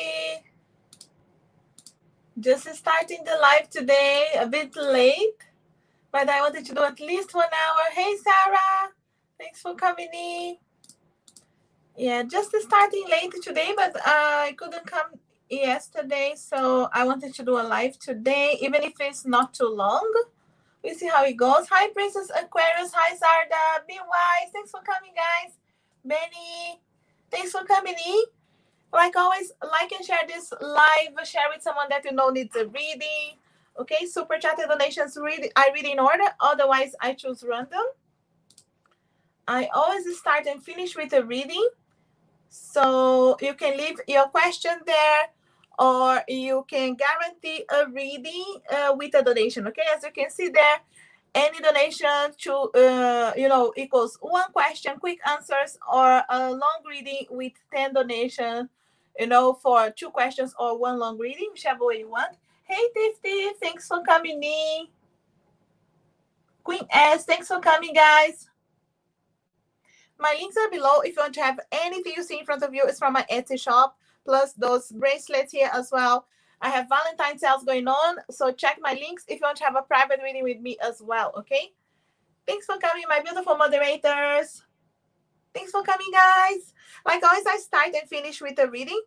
Lily. Just starting the live today, a bit late, but I wanted to do at least 1 hour. Hey, Sarah. Thanks for coming in. Yeah, just starting late today, but I couldn't come yesterday, so I wanted to do a live today, even if it's not too long. We'll see how it goes. Hi, Princess Aquarius. Hi, Sarda. Be wise. Thanks for coming, guys. Benny, thanks for coming in. Like always, like and share this live. Share with someone that you know needs a reading. Okay, super chat and donations. I read in order. Otherwise, I choose random. I always start and finish with a reading. So you can leave your question there, or you can guarantee a reading with a donation. Okay, as you can see there, any donation to equals one question, quick answers, or a long reading with 10 donations. For 2 questions or 1 long reading, whichever way you want. Hey, Tiff, thanks for coming in. Queen S, thanks for coming, guys. My links are below. If you want to have anything you see in front of you, it's from my Etsy shop, plus those bracelets here as well. I have Valentine sales going on, so check my links if you want to have a private reading with me as well, okay? Thanks for coming, my beautiful moderators. Thanks for coming, guys. Like always, I start and finish with a reading.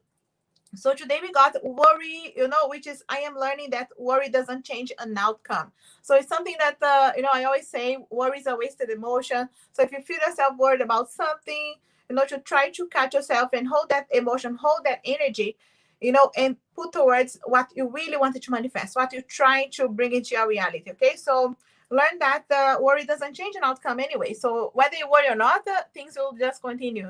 So today we got worry, which is I am learning that worry doesn't change an outcome. So it's something that, I always say worry is a wasted emotion. So if you feel yourself worried about something, to try to catch yourself and hold that emotion, hold that energy, and put towards what you really wanted to manifest, what you're trying to bring into your reality. Okay. So learn that worry doesn't change an outcome anyway. So whether you worry or not, things will just continue,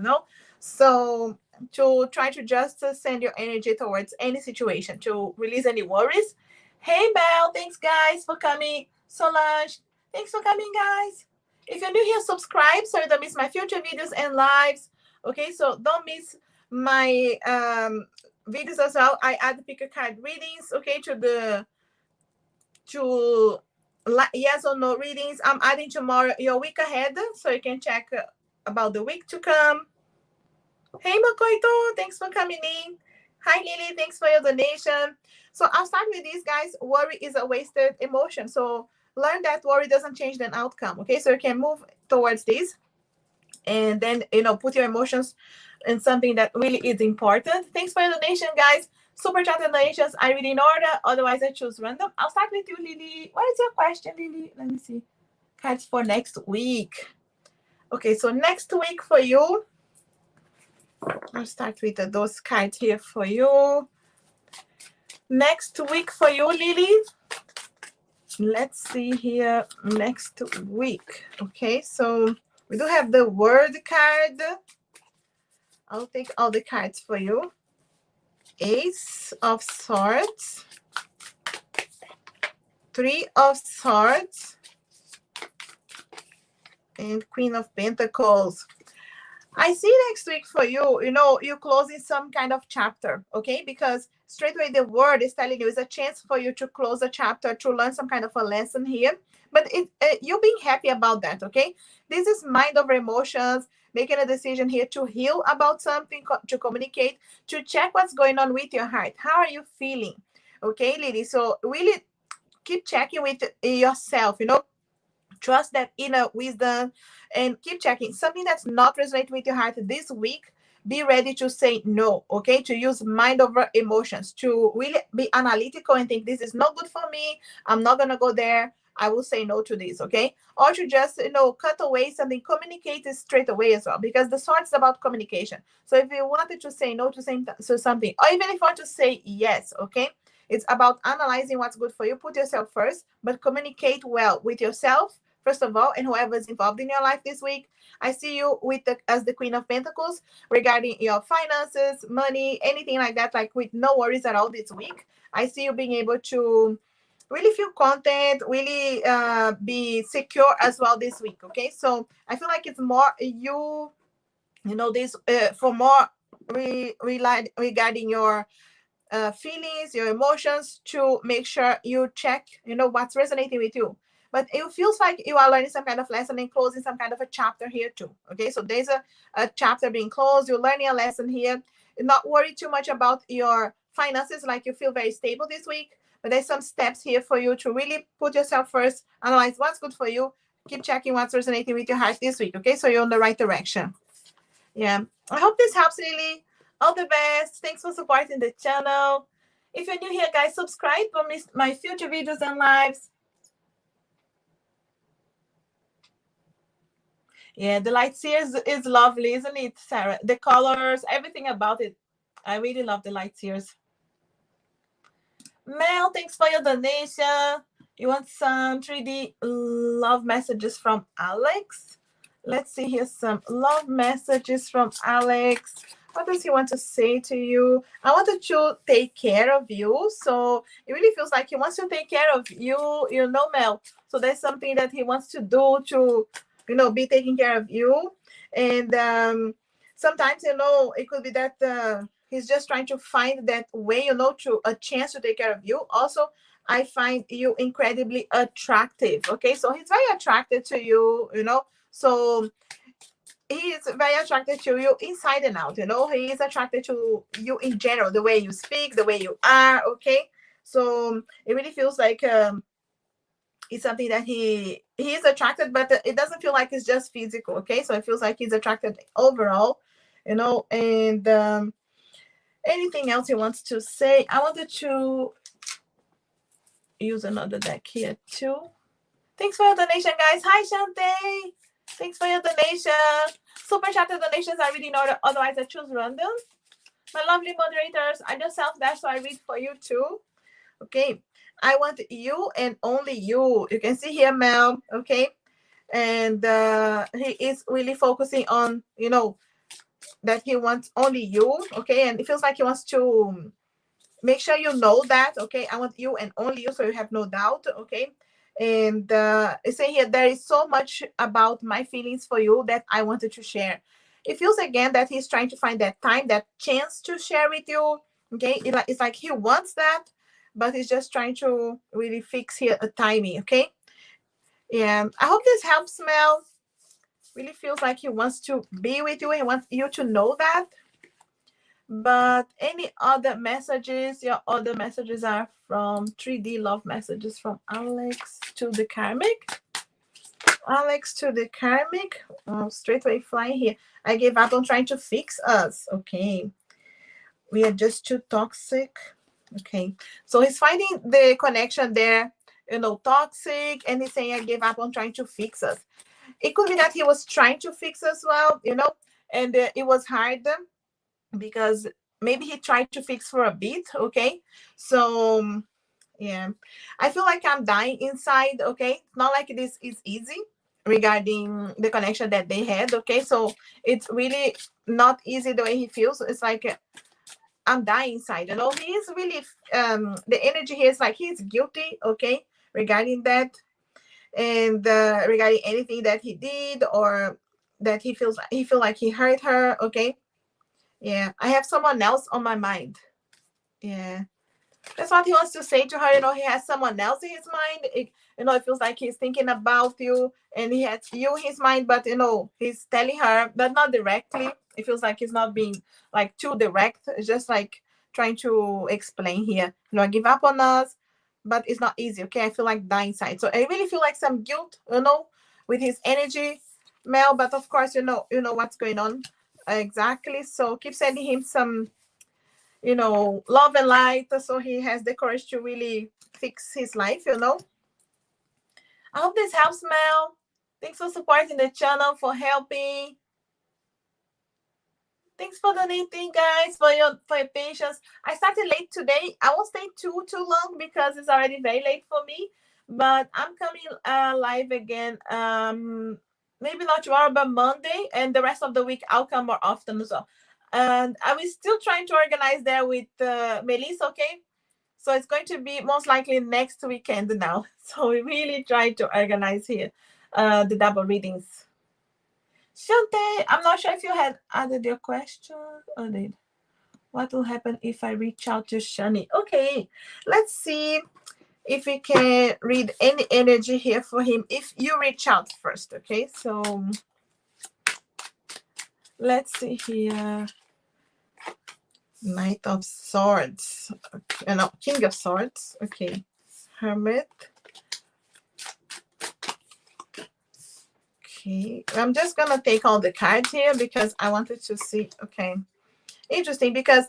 So to try to just send your energy towards any situation, to release any worries. Hey, Belle, thanks, guys, for coming. Solange, thanks for coming, guys. If you're new here, subscribe so you don't miss my future videos and lives. Okay, so don't miss my videos as well. I add pick a card readings, okay, to yes or no readings. I'm adding tomorrow your week ahead, so you can check about the week to come. Hey, Makoito, thanks for coming in. Hi, Lily, thanks for your donation. So I'll start with these guys. Worry is a wasted emotion. So learn that worry doesn't change the outcome. Okay, so you can move towards this and then, put your emotions in something that really is important. Thanks for your donation, guys. Super chat and donations, I read in order. Otherwise, I choose random. I'll start with you, Lily. What is your question, Lily? Let me see. Cards for next week. Okay, so next week for you, I'll start with those cards here for you. Next week for you, Lily. Let's see here. Next week. Okay, so we do have the word card. I'll take all the cards for you. Ace of Swords. 3 of Swords. And Queen of Pentacles. I see next week for you, you're closing some kind of chapter, okay? Because straight away the word is telling you it's a chance for you to close a chapter, to learn some kind of a lesson here. But you're being happy about that, okay? This is mind over emotions, making a decision here to heal about something, to communicate, to check what's going on with your heart. How are you feeling? Okay, Lily? So really keep checking with yourself, trust that inner wisdom and keep checking. Something that's not resonating with your heart this week, be ready to say no, okay? To use mind over emotions, to really be analytical and think this is not good for me. I'm not going to go there. I will say no to this, okay? Or to just, cut away something, communicate it straight away as well, because the sword is about communication. So if you wanted to say no to something, or even if you want to say yes, okay? It's about analyzing what's good for you. Put yourself first, but communicate well with yourself, first of all, and whoever's involved in your life this week. I see you as the Queen of Pentacles regarding your finances, money, anything like that, like with no worries at all this week. I see you being able to really feel content, really be secure as well this week, okay? So I feel like it's more this for more regarding your feelings, your emotions, to make sure you check, what's resonating with you. but it feels like you are learning some kind of lesson and closing some kind of a chapter here too. Okay, so there's a chapter being closed. You're learning a lesson here. Not worry too much about your finances, like you feel very stable this week, but there's some steps here for you to really put yourself first, analyze what's good for you, keep checking what's resonating with your heart this week. Okay, so you're in the right direction. Yeah, I hope this helps, Lily. All the best. Thanks for supporting the channel. If you're new here, guys, subscribe for my future videos and lives. Yeah, the light series is lovely, isn't it, Sarah? The colors, everything about it. I really love the light series. Mel, thanks for your donation. You want some 3D love messages from Alex? Let's see here, some love messages from Alex. What does he want to say to you? I wanted to take care of you. So it really feels like he wants to take care of you, Mel. So there's something that he wants to do to, be taking care of you. And sometimes, it could be that he's just trying to find that way, to a chance to take care of you. Also, I find you incredibly attractive. Okay, so he's very attracted to you, so he is very attracted to you inside and out. He is attracted to you in general, the way you speak, the way you are. Okay, so it really feels like it's something that he is attracted, but it doesn't feel like it's just physical. Okay, so it feels like he's attracted overall, and anything else he wants to say? I wanted to use another deck here too. Thanks for your donation, guys. Hi, Shante. Thanks for your donation. Super chatted donations are reading order, otherwise I choose random. My lovely moderators, I just self-dash, so I read for you too. Okay, I want you and only you. You can see here, Mel, okay? And he is really focusing on, that he wants only you, okay? And it feels like he wants to make sure you know that, okay? I want you and only you, so you have no doubt, okay? And it's saying here, there is so much about my feelings for you that I wanted to share. It feels again that he's trying to find that time, that chance to share with you, okay? It's like he wants that, but he's just trying to really fix here a timing, okay? Yeah, I hope this helps, Mel. Really feels like he wants to be with you. He wants you to know that. But any other messages? Your other messages are from 3D love messages from Alex to the karmic. Alex to the karmic. Oh, straight away flying here. I gave up on trying to fix us. Okay. We are just too toxic. Okay. So he's finding the connection there, toxic. And he's saying, I gave up on trying to fix us. It could be that he was trying to fix us well, and it was hard because maybe he tried to fix for a bit. Okay, so yeah, I feel like I'm dying inside. Okay, not like this is easy regarding the connection that they had. Okay, so it's really not easy the way he feels. It's like I'm dying inside. He's really the energy here is like he's guilty. Okay, regarding that, and regarding anything that he did or that he feel like he hurt her. Okay, yeah, I have someone else on my mind. Yeah, that's what he wants to say to her. He has someone else in his mind. It feels like he's thinking about you and he has you in his mind, but he's telling her, but not directly. It feels like he's not being like too direct. It's just like trying to explain here. Give up on us, but it's not easy. Okay, I feel like dying inside. So I really feel like some guilt, with his energy, Mel. But of course, you know what's going on exactly. So keep sending him some love and light, so he has the courage to really fix his life. I hope this helps, Mel. Thanks for supporting the channel, for helping. Thanks for donating, guys, for your patience. I started late today. I won't stay too long because it's already very late for me, but I'm coming live again, maybe not tomorrow but Monday, and the rest of the week I'll come more often as well. And I was still trying to organize there with Melissa. Okay, so it's going to be most likely next weekend now. So we really try to organize here the double readings. Shante, I'm not sure if you had added your question or did. What will happen if I reach out to Shani? Okay, let's see. if we can read any energy here for him, if you reach out first, okay? So let's see here. Knight of Swords. Okay. No, King of Swords. Okay. Hermit. Okay. I'm just going to take all the cards here because I wanted to see. Okay. Interesting, because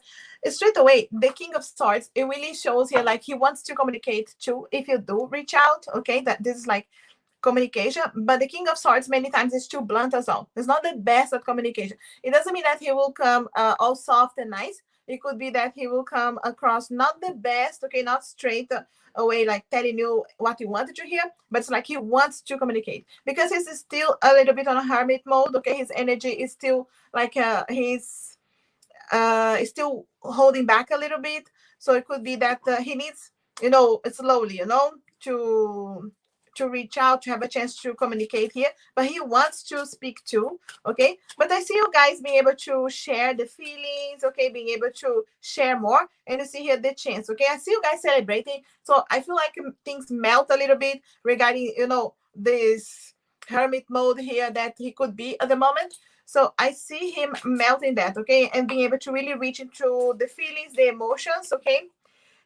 straight away, the King of Swords, it really shows here like he wants to communicate too. If you do reach out, okay, that this is like communication, but the King of Swords many times is too blunt as well. It's not the best at communication. It doesn't mean that he will come all soft and nice. It could be that he will come across not the best, okay, not straight away like telling you what you wanted to hear, but it's like he wants to communicate because he's still a little bit on a hermit mode, okay? His energy is still like he's still holding back a little bit. So it could be that he needs, slowly, to reach out, to have a chance to communicate here, but he wants to speak too, okay? But I see you guys being able to share the feelings, okay, being able to share more, and you see here the chance, okay? I see you guys celebrating, so I feel like things melt a little bit regarding, this hermit mode here that he could be at the moment. So I see him melting that, okay, and being able to really reach into the feelings, the emotions, okay?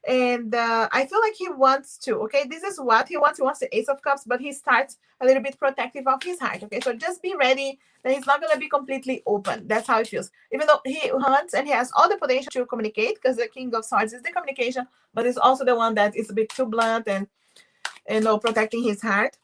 And I feel like he wants to, okay? This is what he wants. He wants the Ace of Cups, but he starts a little bit protective of his heart, okay? So just be ready that he's not going to be completely open. That's how it feels. Even though he wants and he has all the potential to communicate, because the King of Swords is the communication, but it's also the one that is a bit too blunt and, protecting his heart.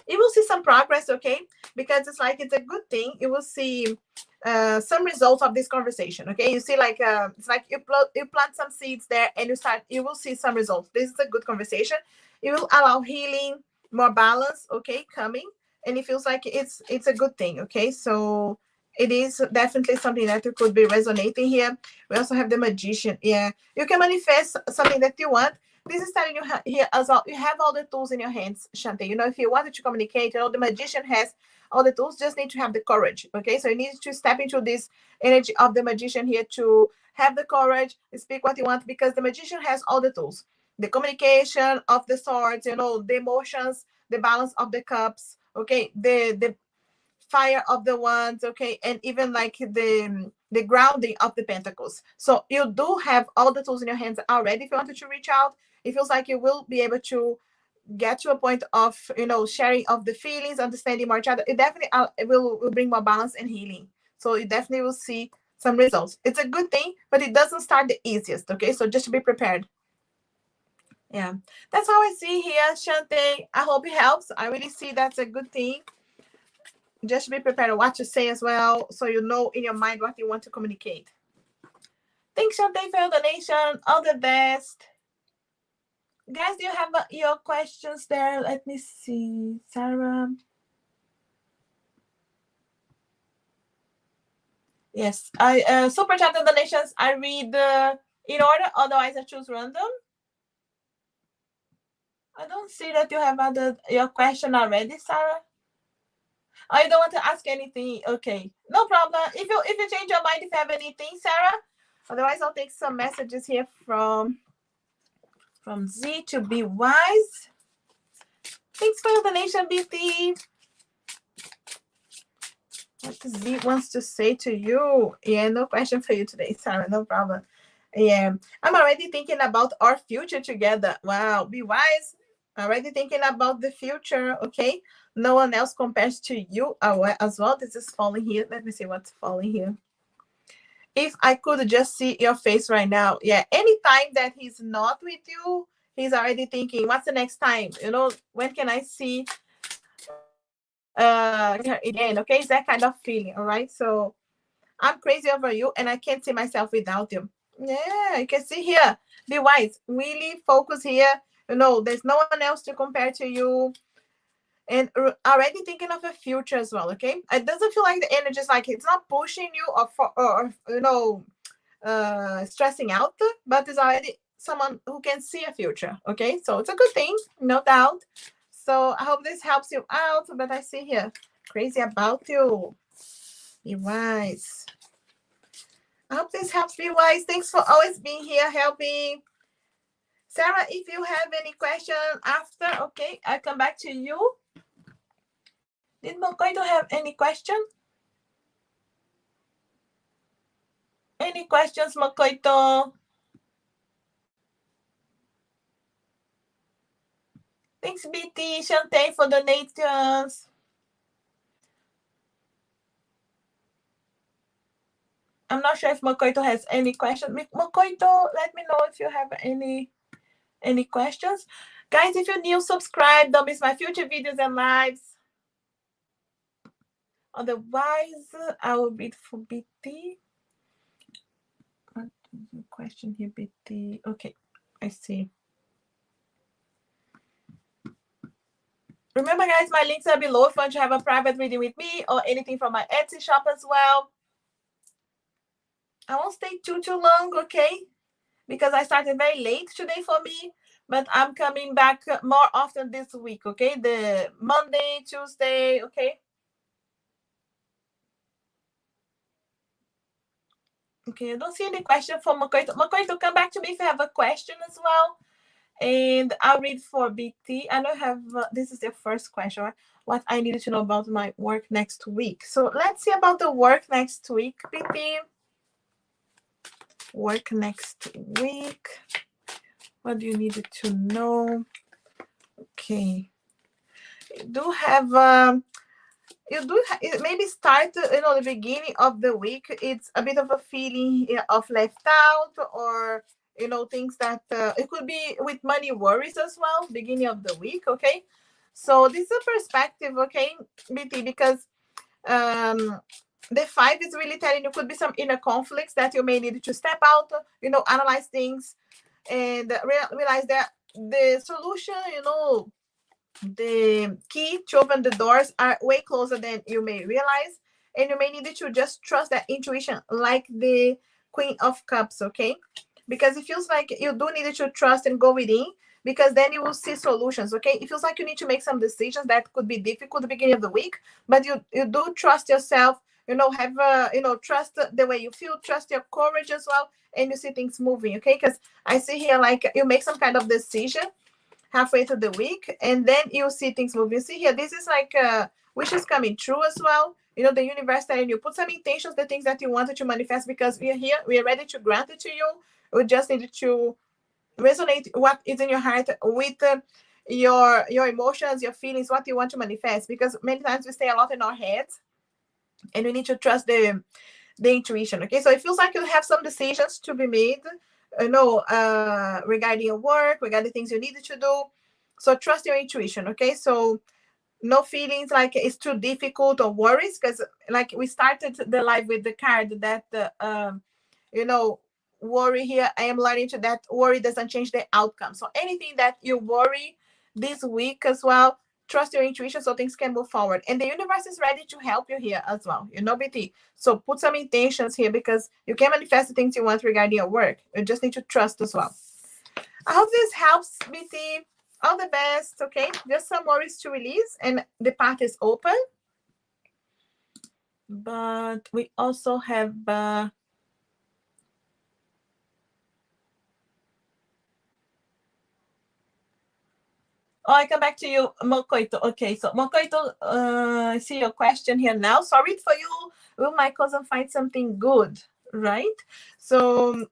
You will see some progress, okay? Because it's like it's a good thing. You will see some results of this conversation, okay? You see, like it's like you plant some seeds there, and you will see some results. This is a good conversation. It will allow healing, more balance, okay, coming, and it feels like it's a good thing, okay? So it is definitely something that you could be resonating here. We also have the Magician. Yeah, you can manifest something that you want. This is telling you here as well, you have all the tools in your hands, Shante. If you wanted to communicate, the Magician has all the tools, just need to have the courage, okay? So you need to step into this energy of the Magician here to have the courage, speak what you want, because the Magician has all the tools. The communication of the swords, the emotions, the balance of the cups, okay? The fire of the wands, okay, and even like the grounding of the pentacles. So you do have all the tools in your hands already. If you wanted to reach out, it feels like you will be able to get to a point of sharing of the feelings, understanding more each other. It definitely it will bring more balance and healing. So you definitely will see some results. It's a good thing, but it doesn't start the easiest, okay? So just to be prepared. Yeah, that's how I see here, Shante. I hope it helps. I really see that's a good thing. Just be prepared to what to say as well, so you know in your mind what you want to communicate. Thanks, Shante, for your donation. All the best. Guys, do you have your questions there? Let me see. Sarah. Yes, I super chat and donations. I read in order, otherwise I choose random. I don't see that you have your question already, Sarah. I don't want to ask anything. Okay, no problem. If you change your mind, if you have anything, Sarah. Otherwise, I'll take some messages here from Z to Be Wise. Thanks for your donation, BT. What Z wants to say to you? Yeah, no question for you today, Sarah. No problem. Yeah, I'm already thinking about our future together. Wow, Be Wise. Already thinking about the future. Okay, no one else compares to you as well. This is falling here. Let me see what's falling here. If I could just see your face right now. Yeah, anytime that he's not with you, he's already thinking, what's the next time? When can I see again? Okay, it's that kind of feeling. All right, so I'm crazy over you, and I can't see myself without you. Yeah, you can see here. Be wise. Really focus here. There's no one else to compare to you. And already thinking of a future as well, okay? It doesn't feel like the energy is like it's not pushing you or stressing out, but it's already someone who can see a future, okay? So it's a good thing, no doubt. So I hope this helps you out. But I see here, crazy about you. Be wise. I hope this helps. Be wise. Thanks for always being here, helping. Sarah, if you have any question after, okay, I'll come back to you. Did Mokoito have any question? Any questions, Mokoito? Thanks, BT, Shante, for donations. I'm not sure if Mokoito has any question. Mokoito, let me know if you have any questions. Guys, if you're new, subscribe. Don't miss my future videos and lives. Otherwise, I will read for BT. What is the question here, BT? Okay, I see. Remember, guys, my links are below if you want to have a private reading with me or anything from my Etsy shop as well. I won't stay too long, okay? Because I started very late today for me, but I'm coming back more often this week, okay? The Monday, Tuesday, okay? Okay, I don't see any question for Mokoito. Mokoito, come back to me if you have a question as well. And I'll read for BT. I don't have, this is the first question, right? What I needed to know about my work next week. So let's see about the work next week, BT. Work next week. What do you need to know? Okay. You do have, maybe start, the beginning of the week. It's a bit of a feeling of left out or, things that it could be with money worries as well, beginning of the week, okay? So this is a perspective, okay, BT, because the 5 is really telling you could be some inner conflicts that you may need to step out, analyze things and realize that the solution, the key to open the doors are way closer than you may realize. And you may need to just trust that intuition, like the Queen of Cups, okay? Because it feels like you do need to trust and go within, because then you will see solutions, okay? It feels like you need to make some decisions that could be difficult at the beginning of the week, but you do trust yourself, have trust the way you feel, trust your courage as well, and you see things moving, okay? Because I see here like you make some kind of decision halfway through the week, and then you see things moving. See here, this is like wishes coming true as well. The universe telling you put some intentions, the things that you wanted to manifest, because we are here, we are ready to grant it to you. We just need to resonate what is in your heart with your emotions, your feelings, what you want to manifest. Because many times we stay a lot in our heads, and we need to trust the intuition. Okay, so it feels like you have some decisions to be made, regarding your work, regarding things you needed to do. So trust your intuition. Okay, so no feelings like it's too difficult or worries, because like we started the live with the card that worry here. I am learning to that worry doesn't change the outcome. So anything that you worry this week as well, trust your intuition so things can move forward. And the universe is ready to help you here as well, BT. So put some intentions here, because you can manifest the things you want regarding your work. You just need to trust as well. I hope this helps, BT. All the best, okay? Just some worries to release, and the path is open. But we also have I come back to you, Mokoito. Okay, so Mokoito, I see your question here now. Sorry for you. Will my cousin find something good, right? So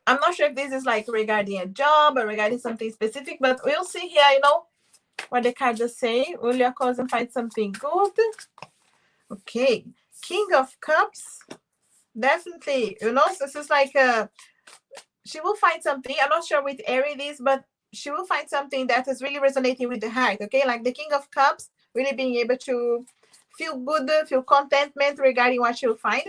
I'm not sure if this is like regarding a job or regarding something specific, but we'll see here, what the card just say. Will your cousin find something good? Okay, King of Cups. Definitely, so this is like she will find something. I'm not sure which area it is, but she will find something that is really resonating with the heart. Okay, like the King of Cups, really being able to feel good, feel contentment regarding what she'll find.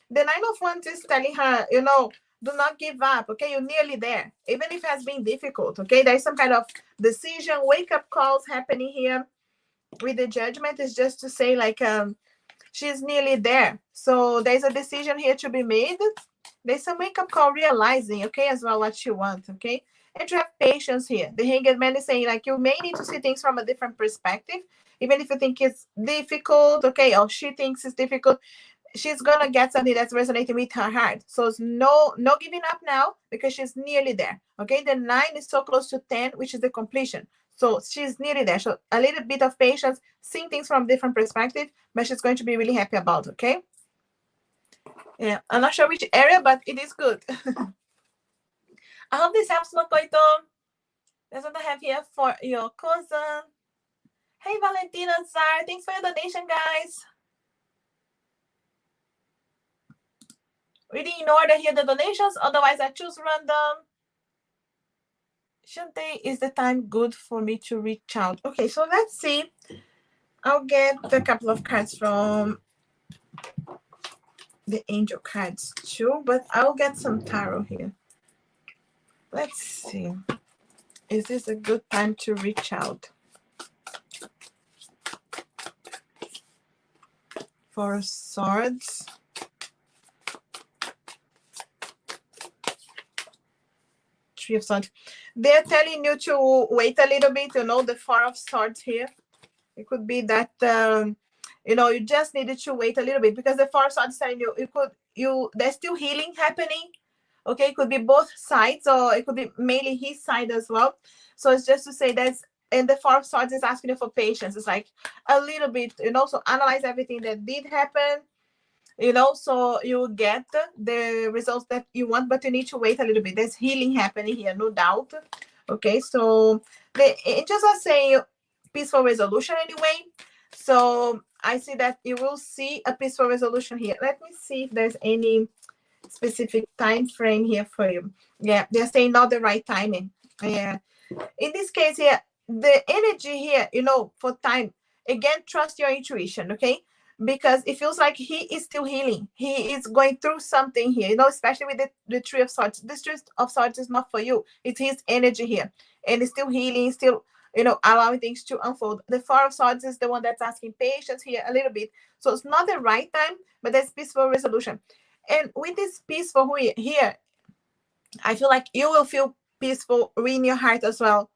The Nine of Wands is telling her, do not give up. Okay, you're nearly there, even if it has been difficult. Okay, there's some kind of decision, wake up calls happening here. With the Judgment is just to say like she's nearly there. So there's a decision here to be made. There's some wake-up call realizing, okay, as well what you want, okay? And to have patience here. The Hanged Man is saying, like, you may need to see things from a different perspective, even if you think it's difficult, okay, or she thinks it's difficult. she's gonna get something that's resonating with her heart. So it's no giving up now, because she's nearly there. Okay, the 9 is so close to 10, which is the completion. So she's nearly there. So a little bit of patience, seeing things from different perspective, but she's going to be really happy about. Okay. Yeah, I'm not sure which area, but it is good. I hope this helps, Makoito. That's what I have here for your cousin. Hey, Valentina Zar, thanks for your donation, guys. Reading in order here the donations, otherwise I choose random. Shante, is the time good for me to reach out? Okay, so let's see. I'll get a couple of cards from the angel cards too, but I'll get some tarot here. Let's see. Is this a good time to reach out? For Swords. Three of Swords. They're telling you to wait a little bit, the Four of Swords here. It could be that, you just needed to wait a little bit, because the Four of Swords telling you, there's still healing happening. Okay, it could be both sides, or it could be mainly his side as well. So it's just to say and the Four of Swords is asking you for patience. It's like a little bit, so analyze everything that did happen, so you get the results that you want, but you need to wait a little bit. There's healing happening here, no doubt. Okay, so the angels are saying peaceful resolution anyway. So I see that you will see a peaceful resolution here. Let me see if there's any specific time frame here for you. Yeah, they're saying not the right timing. Yeah. In this case here, the energy here, for time, again, trust your intuition, okay? Because it feels like he is still healing. He is going through something here, especially with the Three of Swords. This Three of Swords is not for you. It's his energy here. And it's still healing, still, allowing things to unfold. The Four of Swords is the one that's asking patience here a little bit. So it's not the right time, but there's peaceful resolution. And with this peaceful here, I feel like you will feel peaceful in your heart as well.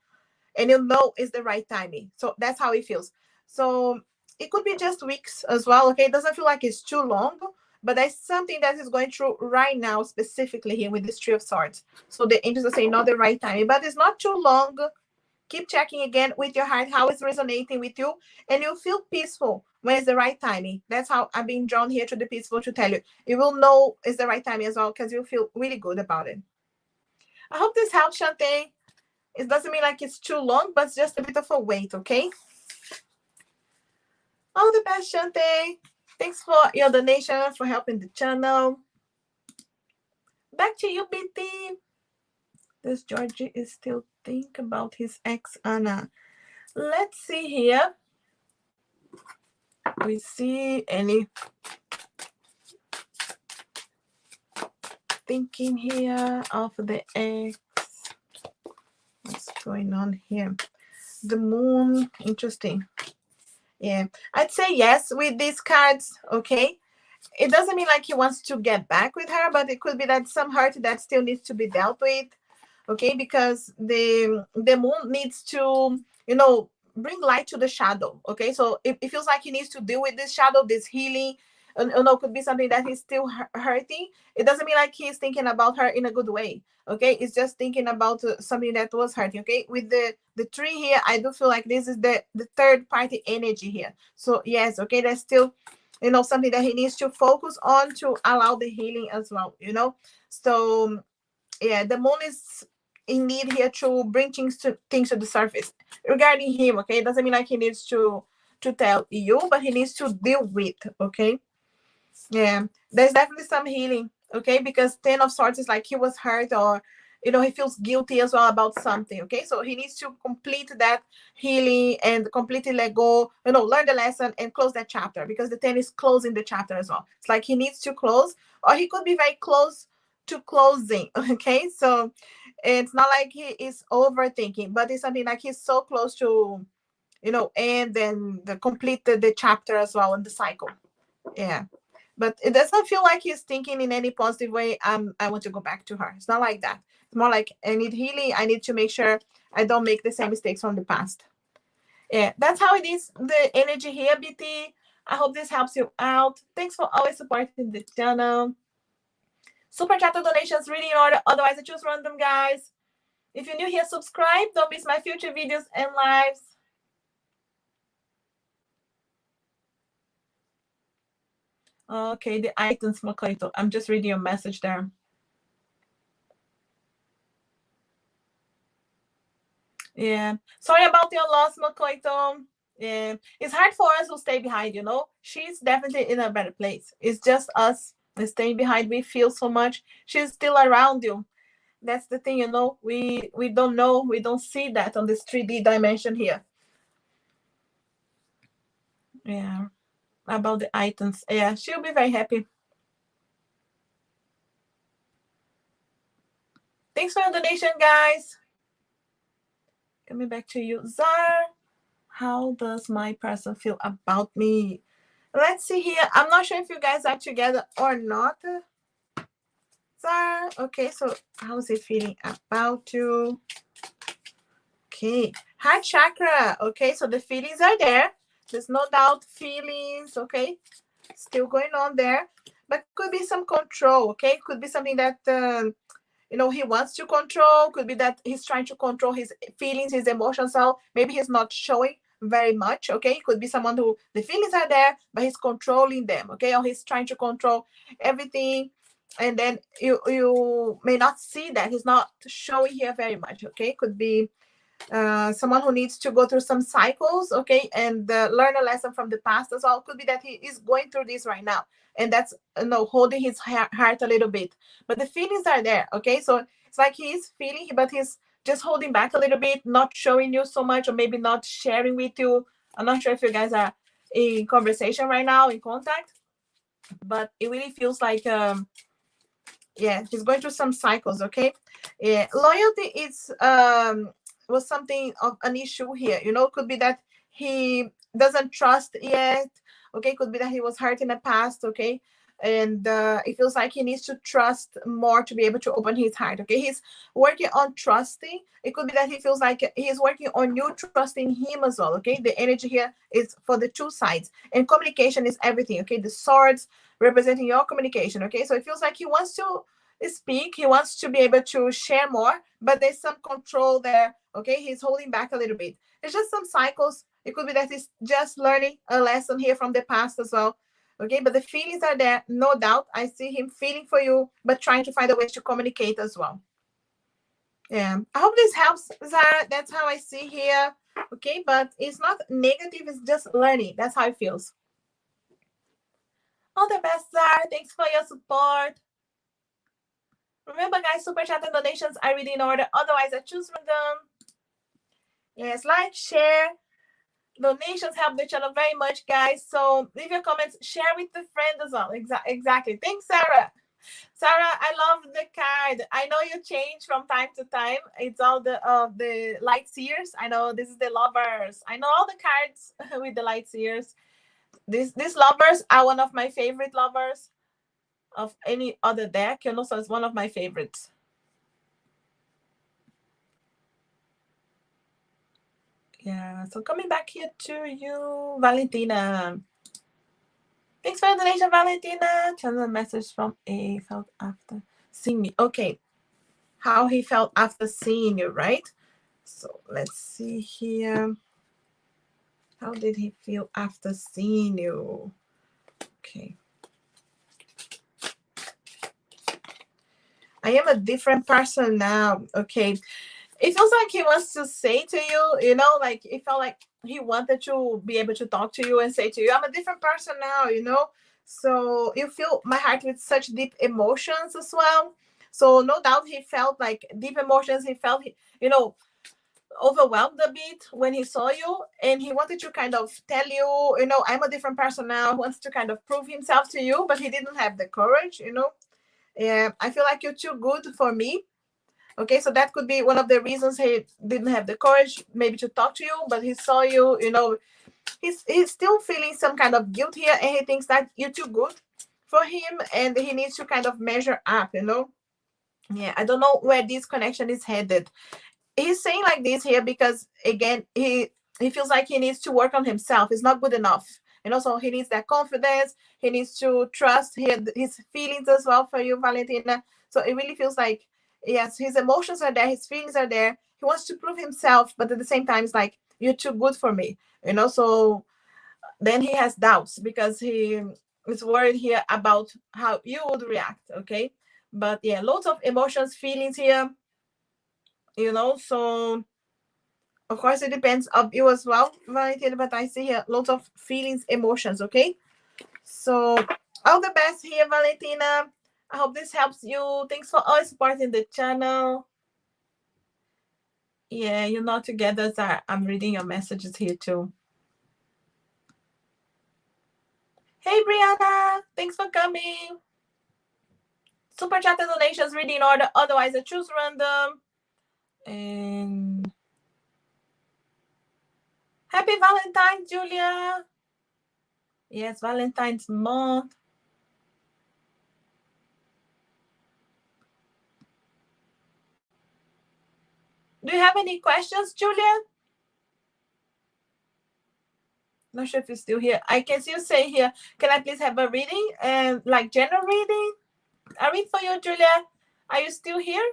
And you'll know it's the right timing. So that's how it feels. So it could be just weeks as well. Okay, it doesn't feel like it's too long, but there's something that is going through right now, specifically here with this Three of Swords. So the angels are saying not the right timing, but it's not too long. Keep checking again with your heart how it's resonating with you, and you'll feel peaceful when it's the right timing. That's how I'm being drawn here to the peaceful to tell you. You will know it's the right timing as well, because you'll feel really good about it. I hope this helps, Shante. It doesn't mean like it's too long, but it's just a bit of a wait, okay? All the best, Shante. Thanks for your donation, for helping the channel. Back to you, BT. This Georgie is still thinking about his ex, Anna. Let's see here. We see any thinking here of the ex. What's going on here? The moon, interesting. Yeah, I'd say yes with these cards, okay? It doesn't mean like he wants to get back with her, but it could be that some hurt that still needs to be dealt with, okay? Because the moon needs to, bring light to the shadow, okay? So it feels like he needs to deal with this shadow, this healing. Could be something that he's still hurting. It doesn't mean like he's thinking about her in a good way, okay? It's just thinking about something that was hurting, okay? With the tree here, I do feel like this is the third party energy here. So yes, okay, there's still something that he needs to focus on to allow the healing as well, So yeah, the moon is in need here to bring things to the surface regarding him, okay? It doesn't mean like he needs to tell you, but he needs to deal with, okay? Yeah, there's definitely some healing, okay? Because 10 of Swords is like he was hurt, or he feels guilty as well about something, okay? So he needs to complete that healing and completely let go, learn the lesson and close that chapter, because the 10 is closing the chapter as well. It's like he needs to close, or he could be very close to closing, okay? So it's not like he is overthinking, but it's something like he's so close to, and then complete the chapter as well in the cycle. Yeah. But it doesn't feel like he's thinking in any positive way. I want to go back to her. It's not like that. It's more like I need healing. I need to make sure I don't make the same mistakes from the past. Yeah, that's how it is. The energy here, BT. I hope this helps you out. Thanks for always supporting the channel. Super chat donations really in order. Otherwise, I choose random, guys. If you're new here, subscribe. Don't miss my future videos and lives. Okay, the items, Makoto. I'm just reading your message there. Yeah. Sorry about your loss, Makoito. Yeah. It's hard for us to stay behind, you know. She's definitely in a better place. It's just us staying behind. We feel so much. She's still around you. That's the thing, you know. We don't know. We don't see that on this 3D dimension here. Yeah. About the items. Yeah, she'll be very happy. Thanks for your donation, guys. Coming back to you, Zar. How does my person feel about me? Let's see here. I'm not sure if you guys are together or not. Zar. Okay, so how's he feeling about you? Okay. Heart chakra. Okay, so the feelings are there. There's no doubt feelings, okay? Still going on there. But could be some control, okay? Could be something that you know, he wants to control. Could be that he's trying to control his feelings, his emotions. So maybe he's not showing very much. Okay, could be someone who the feelings are there, but he's controlling them. Okay, or he's trying to control everything, and then you may not see that he's not showing here very much. Okay, could be someone who needs to go through some cycles, okay, and learn a lesson from the past as well. Could be that he is going through this right now, and that's holding his heart a little bit. But the feelings are there, okay. So it's like he's feeling, but he's just holding back a little bit, not showing you so much, or maybe not sharing with you. I'm not sure if you guys are in conversation right now, in contact, but it really feels like yeah, he's going through some cycles, okay. Yeah, loyalty is was something of an issue here, you know. Could be that he doesn't trust yet, okay. Could be that he was hurt in the past, okay, and it feels like he needs to trust more to be able to open his heart, okay. He's working on trusting. It could be that he feels like he's working on you trusting him as well, okay. The energy here is for the two sides, and communication is everything, okay. The swords representing your communication, okay. So it feels like he wants to speak, he wants to be able to share more, but there's some control there, okay. He's holding back a little bit. It's just some cycles. It could be that he's just learning a lesson here from the past as well, okay. But the feelings are there, no doubt. I see him feeling for you, but trying to find a way to communicate as well. Yeah, I hope this helps, Zara. That's how I see here, okay. But it's not negative, it's just learning. That's how it feels. All the best, Zara. Thanks for your support. Remember, guys, super chat and donations are reading in order. Otherwise, I choose random. Yes, like, share. Donations help the channel very much, guys. So leave your comments, share with the friend as well. Exactly. Thanks, Sarah. Sarah, I love the card. I know you change from time to time. It's all the light seers. I know this is the lovers. I know all the cards with the light seers. These lovers are one of my favorite lovers of any other deck, you know, so it's one of my favorites. Yeah, so coming back here to you, Valentina. Thanks for the donation, Valentina. Channel message from A felt after seeing me. Okay, how he felt after seeing you, right? So let's see here. How did he feel after seeing you? Okay. I am a different person now. Okay. It feels like he wants to say to you, you know, like it felt like he wanted to be able to talk to you and say to you, I'm a different person now, you know. So you feel my heart with such deep emotions as well. So no doubt he felt like deep emotions. He felt, you know, overwhelmed a bit when he saw you, and he wanted to kind of tell you, you know, I'm a different person now. He wants to kind of prove himself to you, but he didn't have the courage, you know. Yeah, I feel like you're too good for me. Okay, so that could be one of the reasons he didn't have the courage maybe to talk to you, but he saw you, you know, he's still feeling some kind of guilt here, and he thinks that you're too good for him, and he needs to kind of measure up, you know. Yeah, I don't know where this connection is headed. He's saying like this here because again, he feels like he needs to work on himself. It's not good enough. And also he needs that confidence. He needs to trust his feelings as well for you, Valentina. So it really feels like, yes, his emotions are there, his feelings are there. He wants to prove himself, but at the same time, it's like, you're too good for me. So then he has doubts because he is worried here about how you would react. Okay. But yeah, lots of emotions, feelings here, so of course it depends of you as well, Valentina, but I see here lots of feelings, emotions. Okay. So all the best here, Valentina. I hope this helps you. Thanks for always supporting the channel. Yeah, you're not together, so I'm reading your messages here too. Hey, Brianna. Thanks for coming. Super chat and donations reading order. Otherwise, I choose random. And happy Valentine's, Julia. Yes, Valentine's month. Do you have any questions, Julia? Not sure if you're still here. I can still say here, can I please have a reading? Like general reading? I read for you, Julia. Are you still here?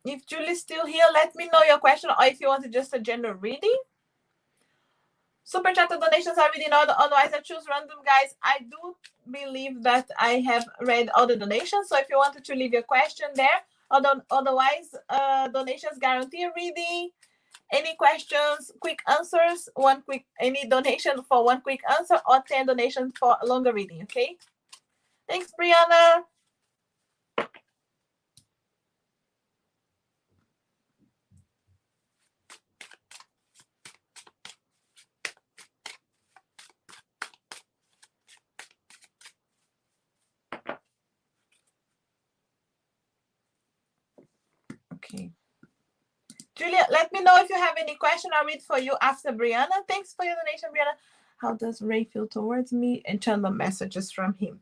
If Julie's still here, let me know your question, or if you want just a general reading. Super chat and donations are reading order. Otherwise, I choose random, guys. I do believe that I have read all the donations. So if you wanted to leave your question there, otherwise, donations guarantee reading. Any questions, quick answers, any donation for one quick answer, or 10 donations for a longer reading. Okay. Thanks, Brianna. Okay. Julia, let me know if you have any question. I'll read for you after Brianna. Thanks for your donation, Brianna. How does Ray feel towards me? Internal messages from him.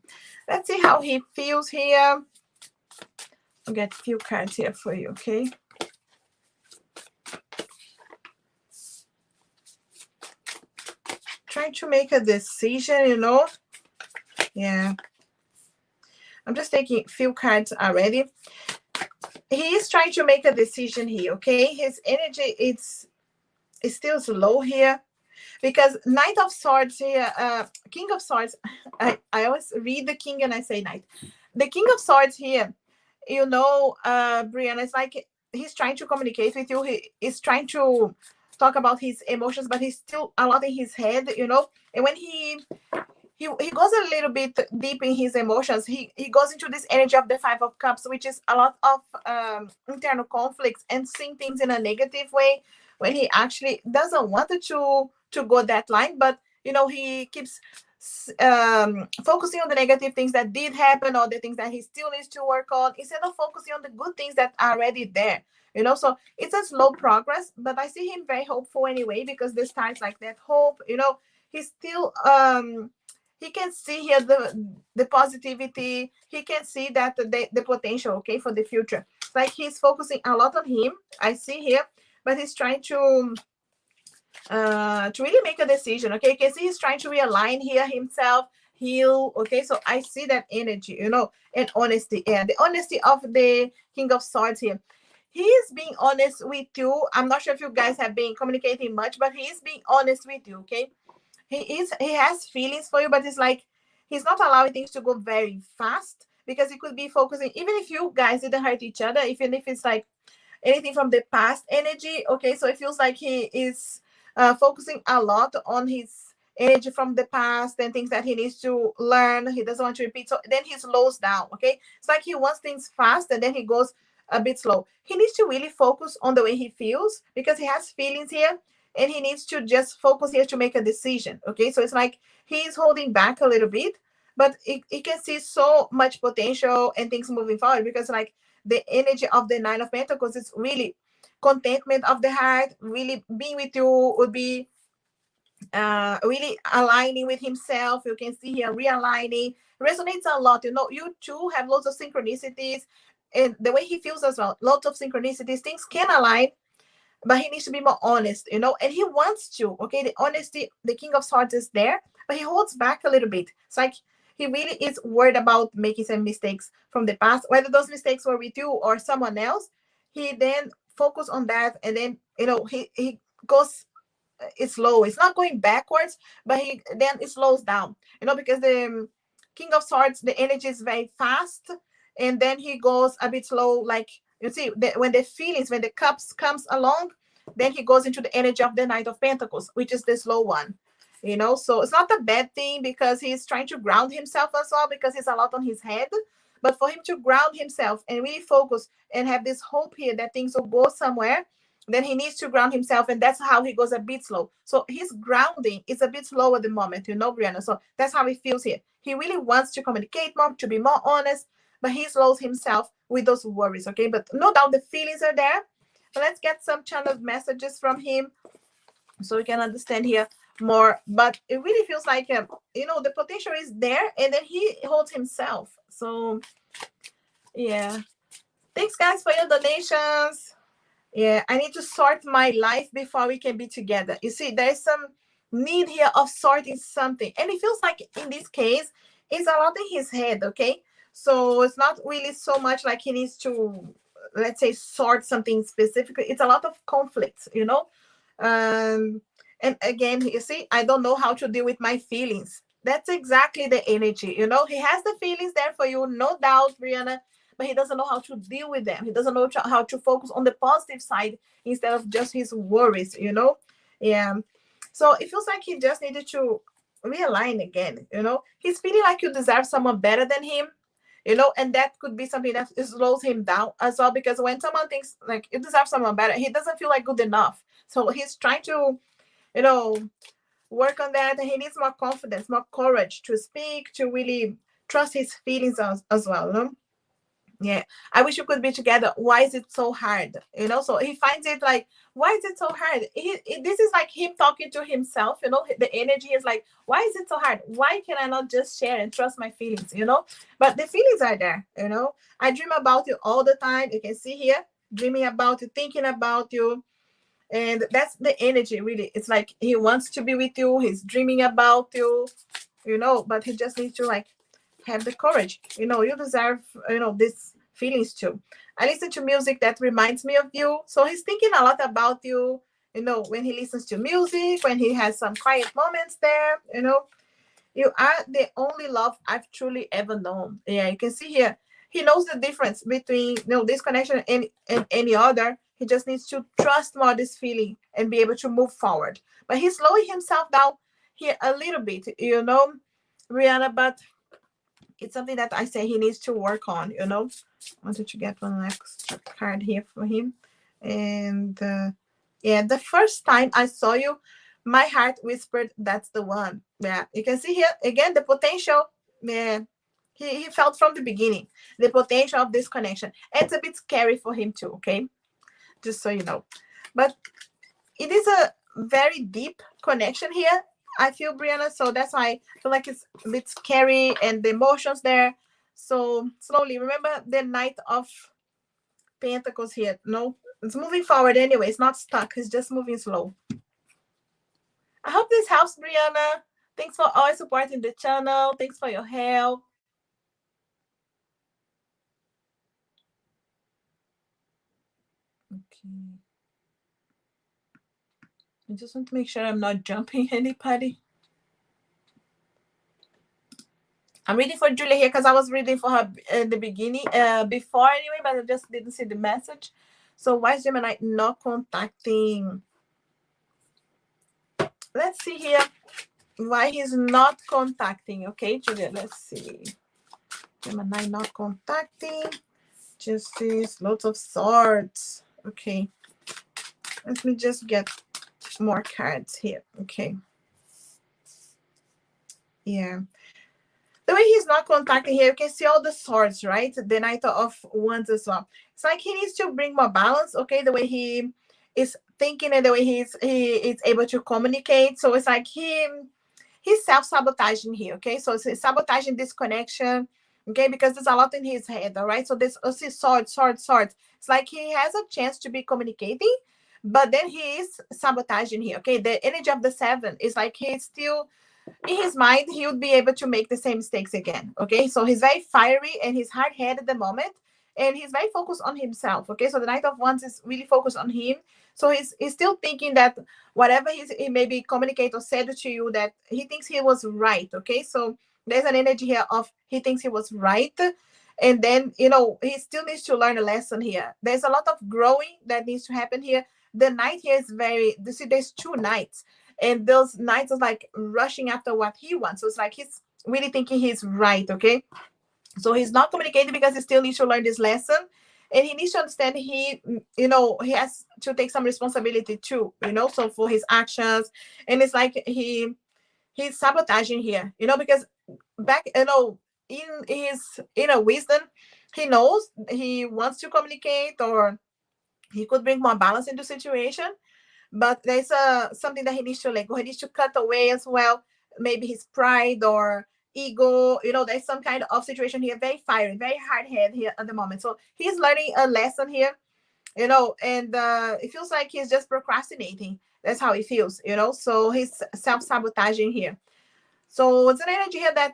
Let's see how he feels here. I'll get a few cards here for you, okay? Trying to make a decision, Yeah. I'm just taking a few cards already. He is trying to make a decision here, okay? His energy is still low here. Because Knight of Swords here, King of Swords, I always read the King and I say Knight. The King of Swords here, Brianna, it's like he's trying to communicate with you. He is trying to talk about his emotions, but he's still a lot in his head, And when he goes a little bit deep in his emotions, he goes into this energy of the Five of Cups, which is a lot of internal conflicts and seeing things in a negative way, when he actually doesn't want to go that line, but he keeps focusing on the negative things that did happen, or the things that he still needs to work on, instead of focusing on the good things that are already there. So it's a slow progress, but I see him very hopeful anyway, because the stars like that hope. He's still he can see here the positivity. He can see that the potential, okay, for the future. Like he's focusing a lot on him, I see here, but he's trying to really make a decision. Okay, you can see he's trying to realign here himself, heal. Okay, so I see that energy, and honesty. Yeah, the honesty of the King of Swords here. He is being honest with you. I'm not sure if you guys have been communicating much, but he is being honest with you. Okay, he has feelings for you, but it's like he's not allowing things to go very fast, because he could be focusing, even if you guys didn't hurt each other, even if it's like anything from the past energy. Okay, so it feels like he is focusing a lot on his energy from the past and things that he needs to learn. He doesn't want to repeat, so then he slows down. Okay, it's like he wants things fast and then he goes a bit slow. He needs to really focus on the way he feels, because he has feelings here, and he needs to just focus here to make a decision. Okay, so it's like he's holding back a little bit, but he can see so much potential and things moving forward, because like the energy of the Nine of Pentacles is really contentment of the heart. Really being with you would be really aligning with himself. You can see here realigning, resonates a lot. You two have lots of synchronicities, and the way he feels as well, lots of synchronicities. Things can align but he needs to be more honest, you know, and he wants to. Okay, the honesty, the King of Swords is there, but he holds back a little bit. It's like he really is worried about making some mistakes from the past, whether those mistakes were with you or someone else. He then focus on that, and then, you know, he goes, it's slow. It's not going backwards, but he then it slows down. You know, because the King of Swords, the energy is very fast, and then he goes a bit slow. Like you see, when the feelings, when the cups comes along, then he goes into the energy of the Knight of Pentacles, which is the slow one. You know, so it's not a bad thing because he's trying to ground himself as well, because he's a lot on his head. But for him to ground himself and really focus and have this hope here that things will go somewhere, then he needs to ground himself, and that's how he goes a bit slow. So his grounding is a bit slow at the moment, you know, Brianna. So that's how he feels here. He really wants to communicate more, to be more honest, but he slows himself with those worries, okay? But no doubt the feelings are there. But let's get some channeled messages from him so we can understand here more. But it really feels like, you know, the potential is there, and then he holds himself. So yeah, thanks guys for your donations. Yeah, I need to sort my life before we can be together. You see, there's some need here of sorting something. And it feels like in this case, it's a lot in his head, okay? So it's not really so much like he needs to, let's say, sort something specifically. It's a lot of conflicts, you know? Um, and again, you see, I don't know how to deal with my feelings. That's exactly the energy, you know? He has the feelings there for you, no doubt, Brianna, but he doesn't know how to deal with them. He doesn't know how to focus on the positive side instead of just his worries, you know? Yeah. So it feels like he just needed to realign again, you know? He's feeling like you deserve someone better than him, you know? And that could be something that slows him down as well, because when someone thinks like you deserve someone better, he doesn't feel like good enough. So he's trying to, you know, work on that, and he needs more confidence, more courage to speak, to really trust his feelings as well, you know? Yeah, I wish we could be together. Why is it so hard? You know, so he finds it like, why is it so hard? This is like him talking to himself, you know, the energy is like, why is it so hard? Why can I not just share and trust my feelings, you know? But the feelings are there, you know. I dream about you all the time. You can see here, dreaming about you, thinking about you. And that's the energy, really. It's like he wants to be with you. He's dreaming about you, you know, but he just needs to like have the courage. You know, you deserve, you know, these feelings too. I listen to music that reminds me of you. So he's thinking a lot about you, you know, when he listens to music, when he has some quiet moments there, you know. You are the only love I've truly ever known. Yeah, you can see here. He knows the difference between, you know, this connection and any other. He just needs to trust more this feeling and be able to move forward. But he's slowing himself down here a little bit, you know, Rihanna. But it's something that I say he needs to work on, you know. I wanted to get one extra card here for him. And yeah, the first time I saw you, my heart whispered, that's the one. Yeah, you can see here again the potential. Yeah, he felt from the beginning the potential of this connection. And it's a bit scary for him too, okay? Just so you know. But it is a very deep connection here, I feel, Brianna. So that's why I feel like it's a bit scary and the emotions there. So slowly, remember the Knight of Pentacles here. No, it's moving forward anyway. It's not stuck. It's just moving slow. I hope this helps, Brianna. Thanks for always supporting the channel. Thanks for your help. Okay. I just want to make sure I'm not jumping anybody. I'm reading for Julia here because I was reading for her in the beginning, before anyway, but I just didn't see the message. So why is Gemini not contacting? Let's see here why he's not contacting. Okay, Julia, let's see. Gemini not contacting. Justice, lots of swords. Okay, let me just get more cards here. Okay. Yeah. The way he's not contacting here, you can see all the swords, right? The Knight of Wands as well. It's like he needs to bring more balance, okay? The way he is thinking and the way he is able to communicate. So it's like he's self-sabotaging here, okay? So it's sabotaging this connection, okay? Because there's a lot in his head, all right? So this sword. It's like he has a chance to be communicating, but then he is sabotaging here. Okay, the energy of the 7 is like he's still in his mind, he would be able to make the same mistakes again. Okay, so he's very fiery and he's hard-headed at the moment, and he's very focused on himself. Okay, so the Knight of Wands is really focused on him. So he's still thinking that whatever he maybe communicate or said to you, that he thinks he was right. Okay, so there's an energy here of he thinks he was right, and then he still needs to learn a lesson here. There's a lot of growing that needs to happen here. The knight here is very, you see, there's 2 knights, and those knights are like rushing after what he wants. So it's like he's really thinking he's right. Okay, so he's not communicating because he still needs to learn this lesson, and he needs to understand he has to take some responsibility too, so for his actions. And it's like he's sabotaging here, because back, in his inner wisdom, he knows he wants to communicate, or he could bring more balance into situation, but there's something that he needs to let go. He needs to cut away as well, maybe his pride or ego. There's some kind of situation here, very fiery, very hard head here at the moment. So he's learning a lesson here, and it feels like he's just procrastinating. That's how he feels, so he's self-sabotaging here. So it's an energy here that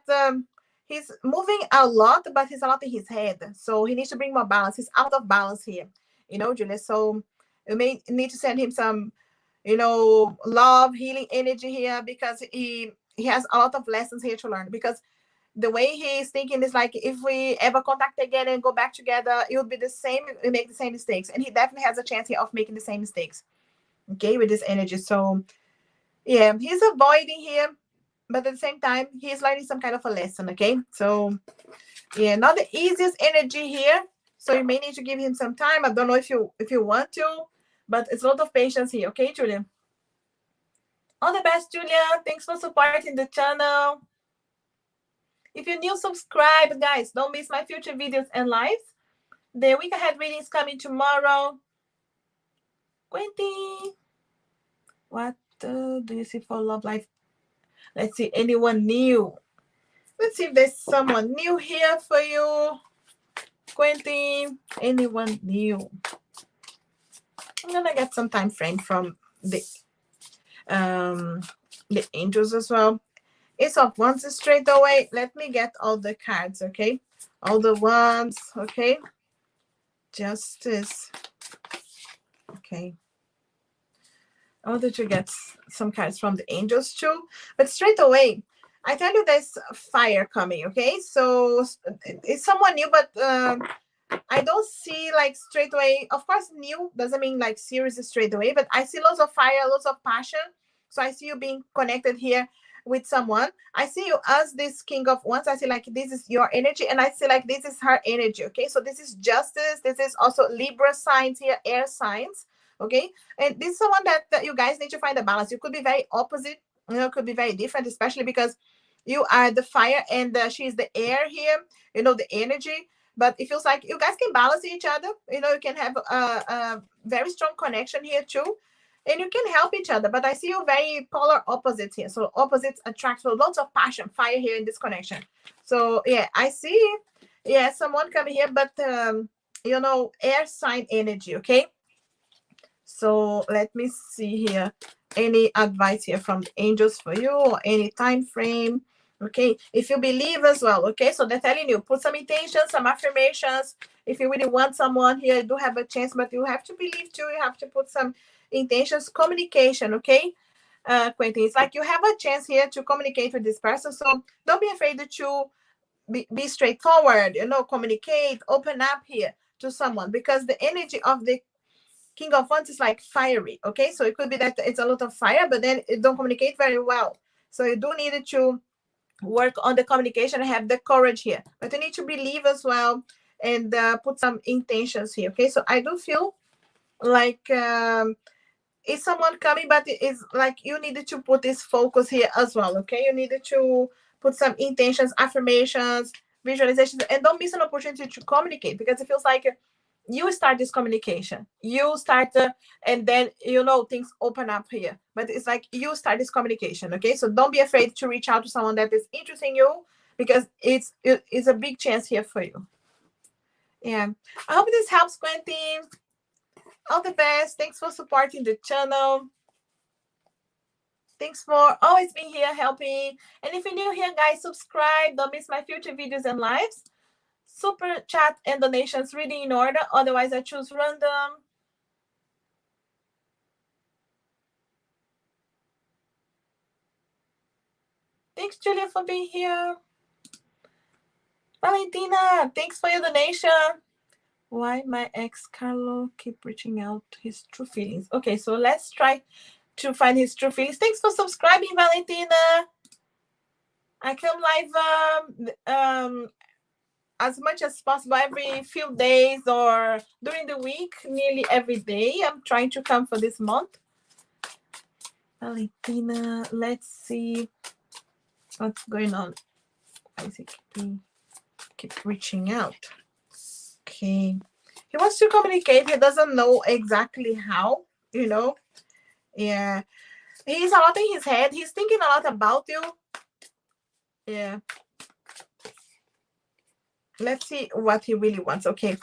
he's moving a lot, but he's a lot in his head. So he needs to bring more balance. He's out of balance here, Julia. So you may need to send him some, love, healing energy here, because he has a lot of lessons here to learn. Because the way he's thinking is like, if we ever contact again and go back together, it would be the same. We make the same mistakes, and he definitely has a chance here of making the same mistakes. Okay, with this energy. So yeah, he's avoiding here, but at the same time, he's learning some kind of a lesson. Okay, so yeah, not the easiest energy here. So you may need to give him some time. I don't know if you want to, but it's a lot of patience here. Okay, Julia. All the best, Julia. Thanks for supporting the channel. If you're new, subscribe, guys. Don't miss my future videos and lives. The week ahead reading is coming tomorrow. Quentin, what do you see for love life? Let's see, anyone new? Let's see if there's someone new here for you. Quentin, anyone new? I'm gonna get some time frame from the angels as well. Ace of Wands is straight away. Let me get all the cards, okay? All the ones, okay? Justice. Okay. I wanted to get some cards from the angels too. But straight away, I tell you there's fire coming, okay? So it's someone new, but I don't see like straight away. Of course, new doesn't mean like serious straight away, but I see lots of fire, lots of passion. So I see you being connected here with someone. I see you as this King of Wands. I see like this is your energy, and I see like this is her energy. Okay, so this is justice. This is also Libra signs here, air signs. Okay, and this is someone that you guys need to find a balance. You could be very opposite. Could be very different, especially because you are the fire and she's the air here. The energy. But it feels like you guys can balance each other. You can have a very strong connection here too. And you can help each other. But I see you very polar opposites here. So opposites attract. So lots of passion, fire here in this connection. So yeah, I see, yeah, someone coming here, but air sign energy, okay? So let me see here. Any advice here from the angels for you, or any time frame? Okay, if you believe as well, okay, so they're telling you put some intentions, some affirmations. If you really want someone here, you do have a chance, but you have to believe too. You have to put some intentions. Communication, okay, Quentin, it's like you have a chance here to communicate with this person. So don't be afraid to be straightforward, communicate, open up here to someone, because the energy of the King of Wands is like fiery, okay? So it could be that it's a lot of fire, but then it don't communicate very well. So you do need to work on the communication and have the courage here. But you need to believe as well, and put some intentions here, okay? So I do feel like it's someone coming, but it's like you needed to put this focus here as well, okay? You needed to put some intentions, affirmations, visualizations, and don't miss an opportunity to communicate, because it feels like you start this communication, you start and then things open up here, but it's like you start this communication, okay? So don't be afraid to reach out to someone that is interested in you, because it's a big chance here for you. Yeah, I hope this helps, Quentin. All the best. Thanks for supporting the channel. Thanks for always being here helping. And if you're new here, guys, subscribe. Don't miss my future videos and lives. Super chat and donations reading in order. Otherwise, I choose random. Thanks, Julia, for being here. Valentina, thanks for your donation. Why my ex Carlo keep reaching out his true feelings? Okay, so let's try to find his true feelings. Thanks for subscribing, Valentina. I come live as much as possible every few days or during the week, nearly every day. I'm trying to come for this month. Valentina, let's see what's going on. Why is it keep reaching out? Okay. He wants to communicate. He doesn't know exactly how, you know. Yeah. He's a lot in his head. He's thinking a lot about you. Yeah. Let's see what he really wants. Okay.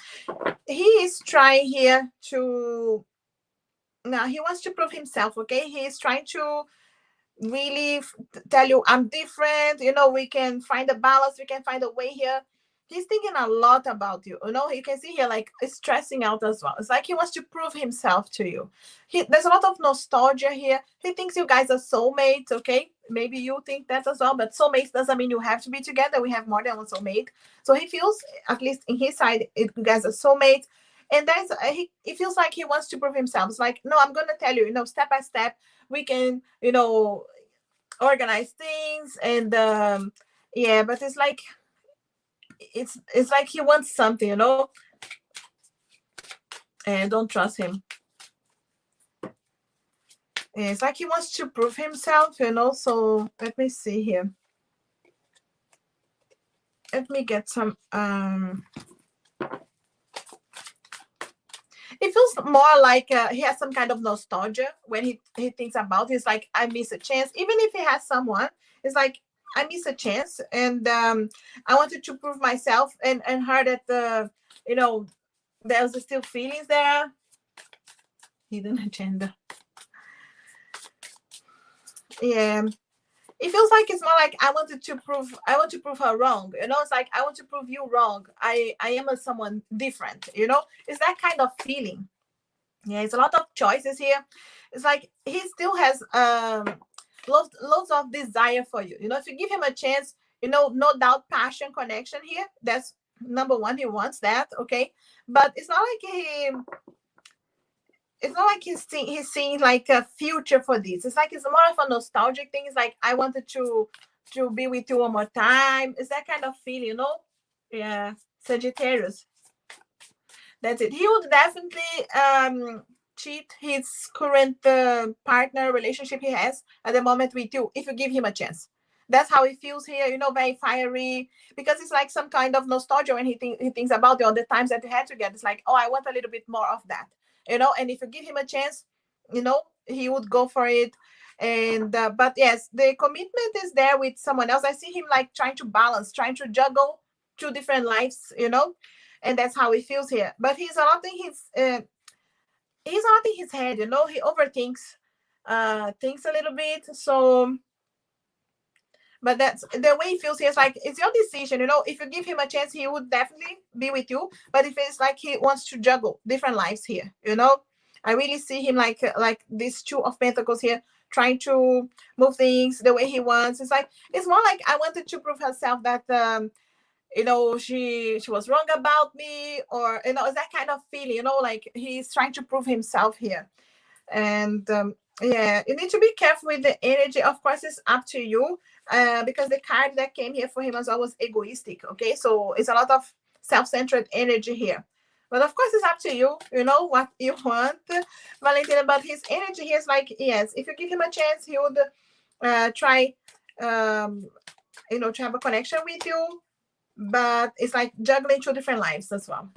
He is trying here to... Now, he wants to prove himself, okay? He is trying to really tell you, I'm different. You know, we can find a balance. We can find a way here. He's thinking a lot about you. You know, you can see here, like, stressing out as well. It's like he wants to prove himself to you. There's a lot of nostalgia here. He thinks you guys are soulmates, okay? Maybe you think that as well, but soulmates doesn't mean you have to be together. We have more than one soulmate. So he feels, at least in his side, you guys are soulmates. And there's he feels like he wants to prove himself. It's like, no, I'm gonna tell you, you know, step by step, we can, you know, organize things. And yeah, but it's like he wants something, you know, and don't trust him. It's like he wants to prove himself, you know. So let me see here. Let me get some it feels more like he has some kind of nostalgia when he thinks about it. It's like, I miss a chance. Even if he has someone, it's like, I miss a chance. And I wanted to prove myself and her that, you know, there's still feelings there. Hidden agenda. Yeah. It feels like it's more like I want to prove her wrong. You know, it's like, I want to prove you wrong. I am someone different, you know? It's that kind of feeling. Yeah, it's a lot of choices here. It's like he still has lots of desire for you. You know, if you give him a chance, you know, no doubt, passion, connection here. That's number one. He wants that, okay? But it's not like he's seeing like a future for this. It's like it's more of a nostalgic thing. It's like, I wanted to be with you one more time. It's that kind of feeling, you know? Yeah, Sagittarius. That's it. He would definitely cheat his current partner relationship he has at the moment with you if you give him a chance. That's how he feels here, you know, very fiery, because it's like some kind of nostalgia when he thinks about all the times that you had together. It's like, oh, I want a little bit more of that, you know. And if you give him a chance, you know, he would go for it. And but yes, the commitment is there with someone else. I see him like trying to balance, trying to juggle two different lives, you know. And that's how he feels here. But he's a lot in his head, you know. He overthinks things a little bit. So, but that's the way he feels here. It's like, it's your decision, you know. If you give him a chance, he would definitely be with you. But if it's like he wants to juggle different lives here, you know, I really see him like this Two of Pentacles here, trying to move things the way he wants. It's like, it's more like, I wanted to prove herself that you know, she was wrong about me, or, you know, it's that kind of feeling, you know, like he's trying to prove himself here. And yeah, you need to be careful with the energy. Of course, it's up to you, because the card that came here for him was always egoistic, okay? So it's a lot of self-centered energy here. But of course, it's up to you, you know, what you want, Valentina. But his energy here is like, yes, if you give him a chance, he would try, you know, to have a connection with you. But it's like juggling two different lives as well.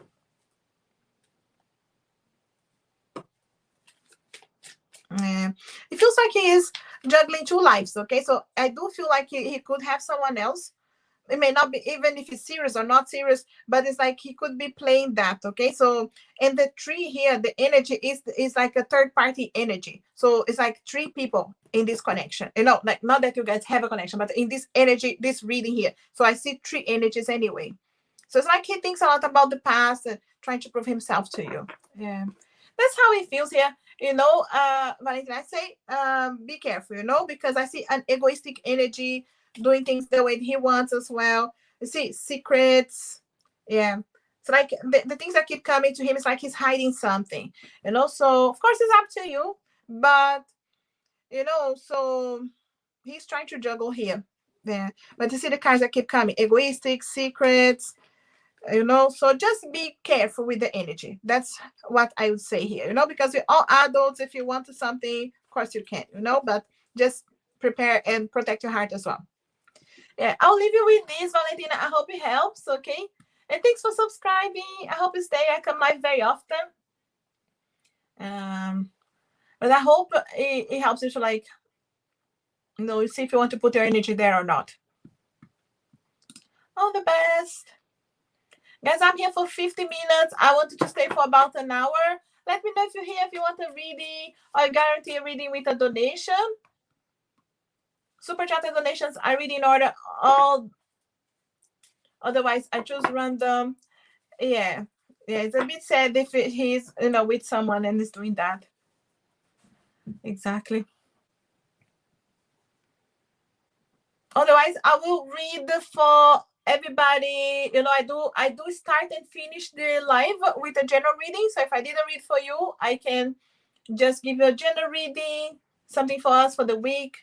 It feels like he is juggling two lives, okay? So I do feel like he could have someone else, it may not be, even if it's serious or not serious, but it's like he could be playing that. Okay, so in the tree here, the energy is like a third party energy. So it's like three people in this connection, you know, like not that you guys have a connection, but in this energy, this reading here, so I see three energies anyway. So it's like he thinks a lot about the past and trying to prove himself to you. Yeah, that's how he feels here. You know, Valentina, I say, be careful, you know, because I see an egoistic energy doing things the way he wants as well. You see, secrets. Yeah. It's like the things that keep coming to him, it's like he's hiding something. And also, of course, it's up to you, but, you know, so he's trying to juggle here. Yeah. But you see the cards that keep coming, egoistic, secrets, you know, so just be careful with the energy. That's what I would say here, you know, because we're all adults. If you want to something, of course you can, you know, but just prepare and protect your heart as well. Yeah, I'll leave you with this, Valentina. I hope it helps. Okay, and thanks for subscribing. I hope you stay. I come live very often. But I hope it helps you to, like, you know, see if you want to put your energy there or not. All the best. Guys, I'm here for 50 minutes. I wanted to stay for about an hour. Let me know if you're here, if you want a reading or guarantee a reading with a donation. Super chat and donations are reading in order. All otherwise, I choose random. Yeah, it's a bit sad if he's, you know, with someone and is doing that. Exactly. Otherwise, I will read for everybody. You know, I do start and finish the live with a general reading. So if I didn't read for you, I can just give you a general reading, something for us for the week.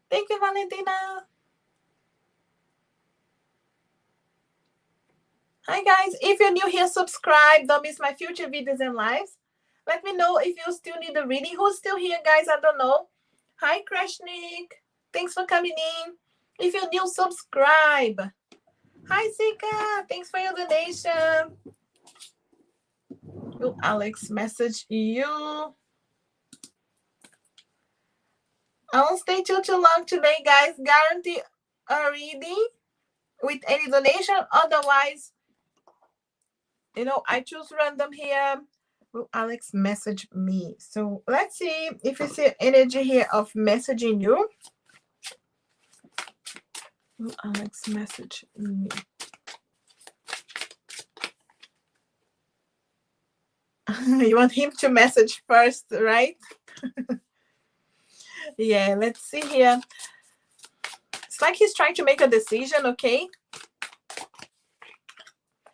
Thank you, Valentina. Hi, guys. If you're new here, subscribe. Don't miss my future videos and lives. Let me know if you still need a reading. Who's still here, guys? I don't know. Hi, Krashnik. Thanks for coming in. If you're new, subscribe. Hi, Sika. Thanks for your donation. Will Alex message you? I won't stay too long today, guys. Guarantee a reading with any donation. Otherwise, you know, I choose random here. Will Alex message me? So let's see if you see energy here of messaging you. Will Alex message me? You want him to message first, right? Yeah, let's see here. It's like he's trying to make a decision, okay?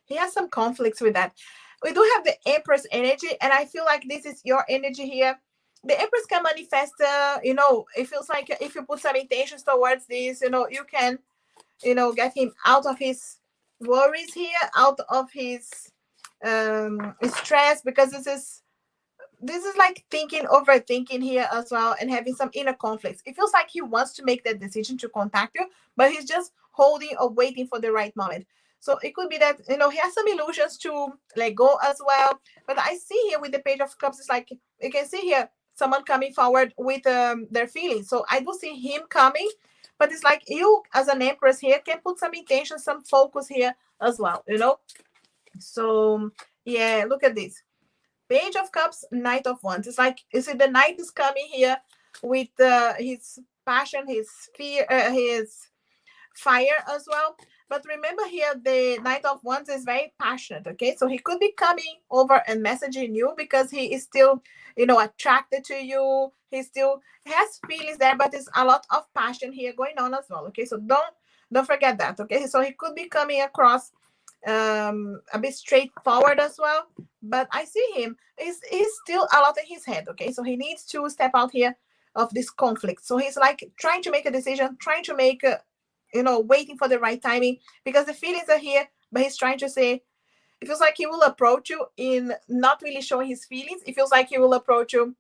He has some conflicts with that. We do have the Empress energy, and I feel like this is your energy here. The Empress can manifest, you know, it feels like if you put some intentions towards this, you know, you can, you know, get him out of his worries here, out of his stress, because this is like thinking, overthinking here as well, and having some inner conflicts. It feels like he wants to make that decision to contact you, but he's just holding or waiting for the right moment. So it could be that, you know, he has some illusions to let go as well. But I see here with the Page of Cups, it's like you can see here someone coming forward with their feelings. So I do see him coming, but it's like you as an Empress here can put some intention, some focus here as well, you know. So yeah, look at this. Page of Cups, Knight of Wands. It's like, you see, the knight is coming here with his passion, his fear, his fire as well. But remember here, the Knight of Wands is very passionate, okay? So he could be coming over and messaging you because he is still, you know, attracted to you. He still has feelings there, but there's a lot of passion here going on as well, okay? So don't forget that, okay? So he could be coming across a bit straightforward as well, but I see him, he's still a lot in his head, okay? So he needs to step out here of this conflict. So he's like trying to make a decision, trying to make you know, waiting for the right timing, because the feelings are here, but he's trying to say, it feels like he will approach you in not really showing his feelings. It feels like he will approach you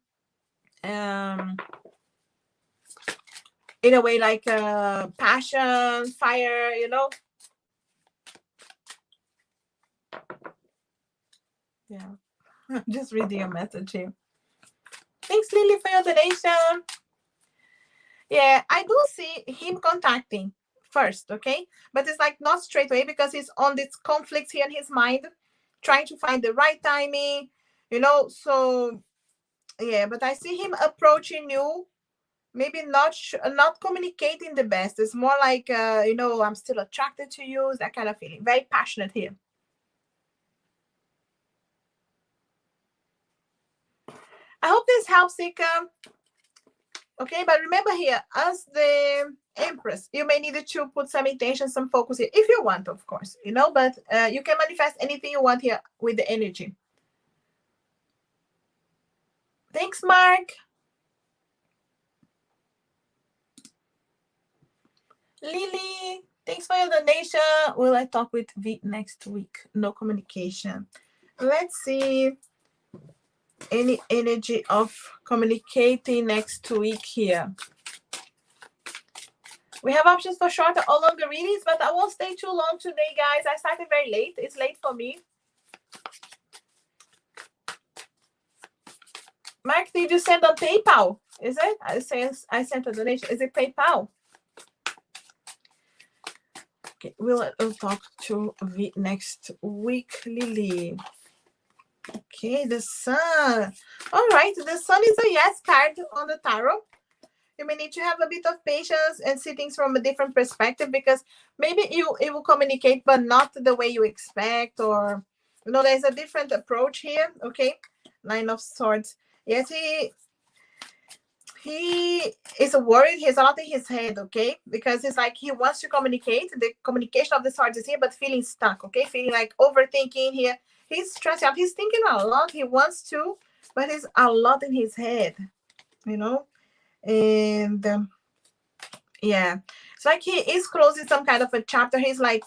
in a way like passion, fire, you know. Yeah. I'm just reading a message here. Thanks, Lily, for your donation. Yeah, I do see him contacting first, okay? But it's like not straight away because he's on this conflict here in his mind, trying to find the right timing, you know. So yeah, but I see him approaching you, maybe not communicating the best. It's more like I'm still attracted to you, that kind of feeling. Very passionate here. I hope this helps, Ika. Okay, but remember here, as the Empress, you may need to put some intention, some focus here, if you want, of course, but you can manifest anything you want here with the energy. Thanks, Mark. Lily, thanks for your donation. Will I talk with V next week? No communication. Let's see any energy of communicating next week here. We have options for shorter or longer readings, but I won't stay too long today, guys. I started very late. It's late for me. Mark, did you send on PayPal? Is it? I sent a donation. Is it PayPal? Okay, we'll talk to V next week, Lily. Okay, the Sun. All right, the Sun is a yes card on the tarot. You may need to have a bit of patience and see things from a different perspective, because maybe it will communicate, but not the way you expect, or there's a different approach here. Okay, Nine of Swords. Yes, he is worried. He has a lot in his head, okay? Because it's like he wants to communicate. The communication of the swords is here, but feeling stuck, okay? Feeling like overthinking here. He's stressed out. He's thinking a lot. He wants to, but there's a lot in his head, And yeah, it's like he is closing some kind of a chapter. He's like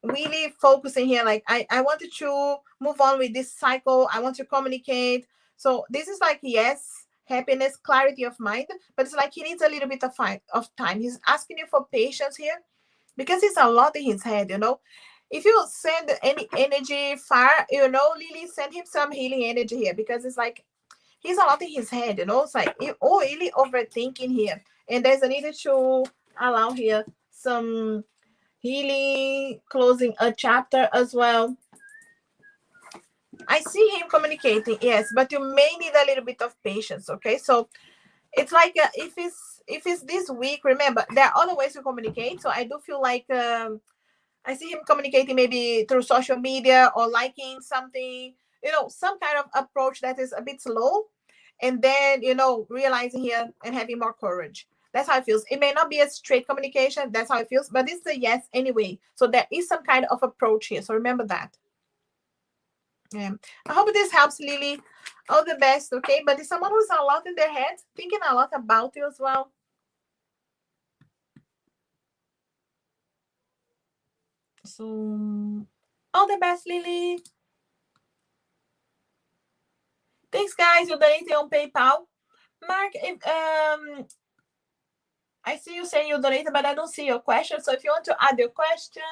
really focusing here. Like, I wanted to move on with this cycle. I want to communicate. So this is like, yes, happiness, clarity of mind, but it's like he needs a little bit of time. He's asking you for patience here, because it's a lot in his head. If you send any energy far, Lily, send him some healing energy here, because it's like he's a lot in his head. It's like really overthinking here, and there's a need to allow here some healing, closing a chapter as well. I see him communicating, yes, but you may need a little bit of patience, okay? So it's like, if it's this week, remember, there are other ways to communicate. So I do feel like I see him communicating maybe through social media, or liking something, some kind of approach that is a bit slow, and then realizing here and having more courage. That's how it feels. It may not be a straight communication. That's how it feels, but it's a yes anyway. So there is some kind of approach here. So remember that. Yeah. I hope this helps, Lily. All the best, okay? But it's someone who's a lot in their head, thinking a lot about you as well. So all the best, Lily. Thanks, guys. You're donating on PayPal. Mark, if I see you saying you donated, but I don't see your question. So if you want to add your question.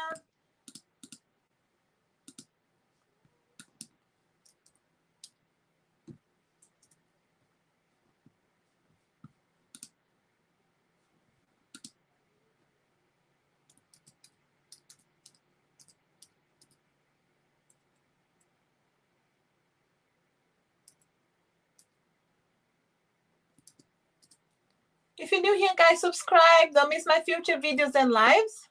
If you're new here, guys, subscribe. Don't miss my future videos and lives.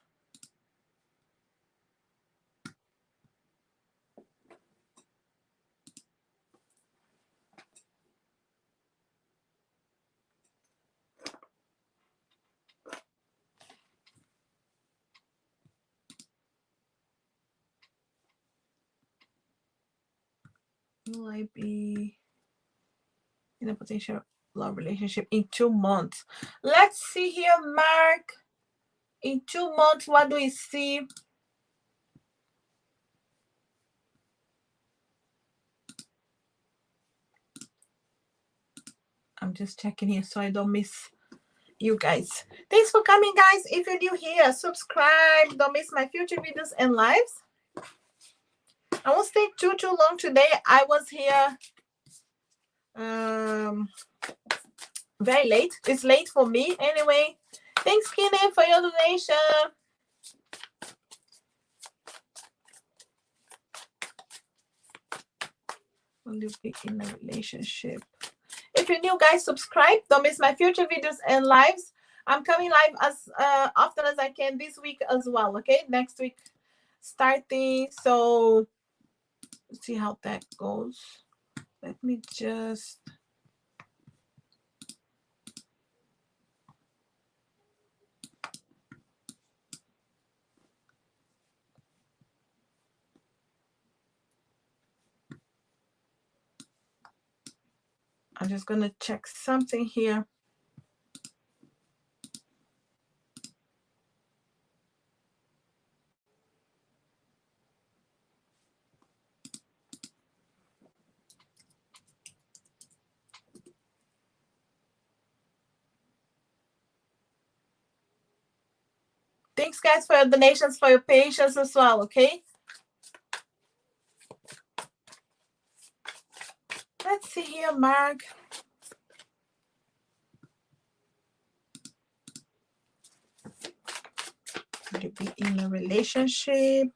Will I be in a potential love relationship in 2 months? Let's see here, Mark. In 2 months, what do we see? I'm just checking here so I don't miss you guys. Thanks for coming, guys. If you're new here, subscribe. Don't miss my future videos and lives. I won't stay too long today. I was here very late. It's late for me anyway. Thanks, Kine, for your donation. Will you be in a relationship? If you're new, guys, subscribe. Don't miss my future videos and lives. I'm coming live as often as I can this week as well. Okay, next week starting. So let's see how that goes. Let me just. I'm just gonna check something here. Thanks, guys, for your donations, for your patience as well, okay? Let's see here, Mark. Could you be in a relationship?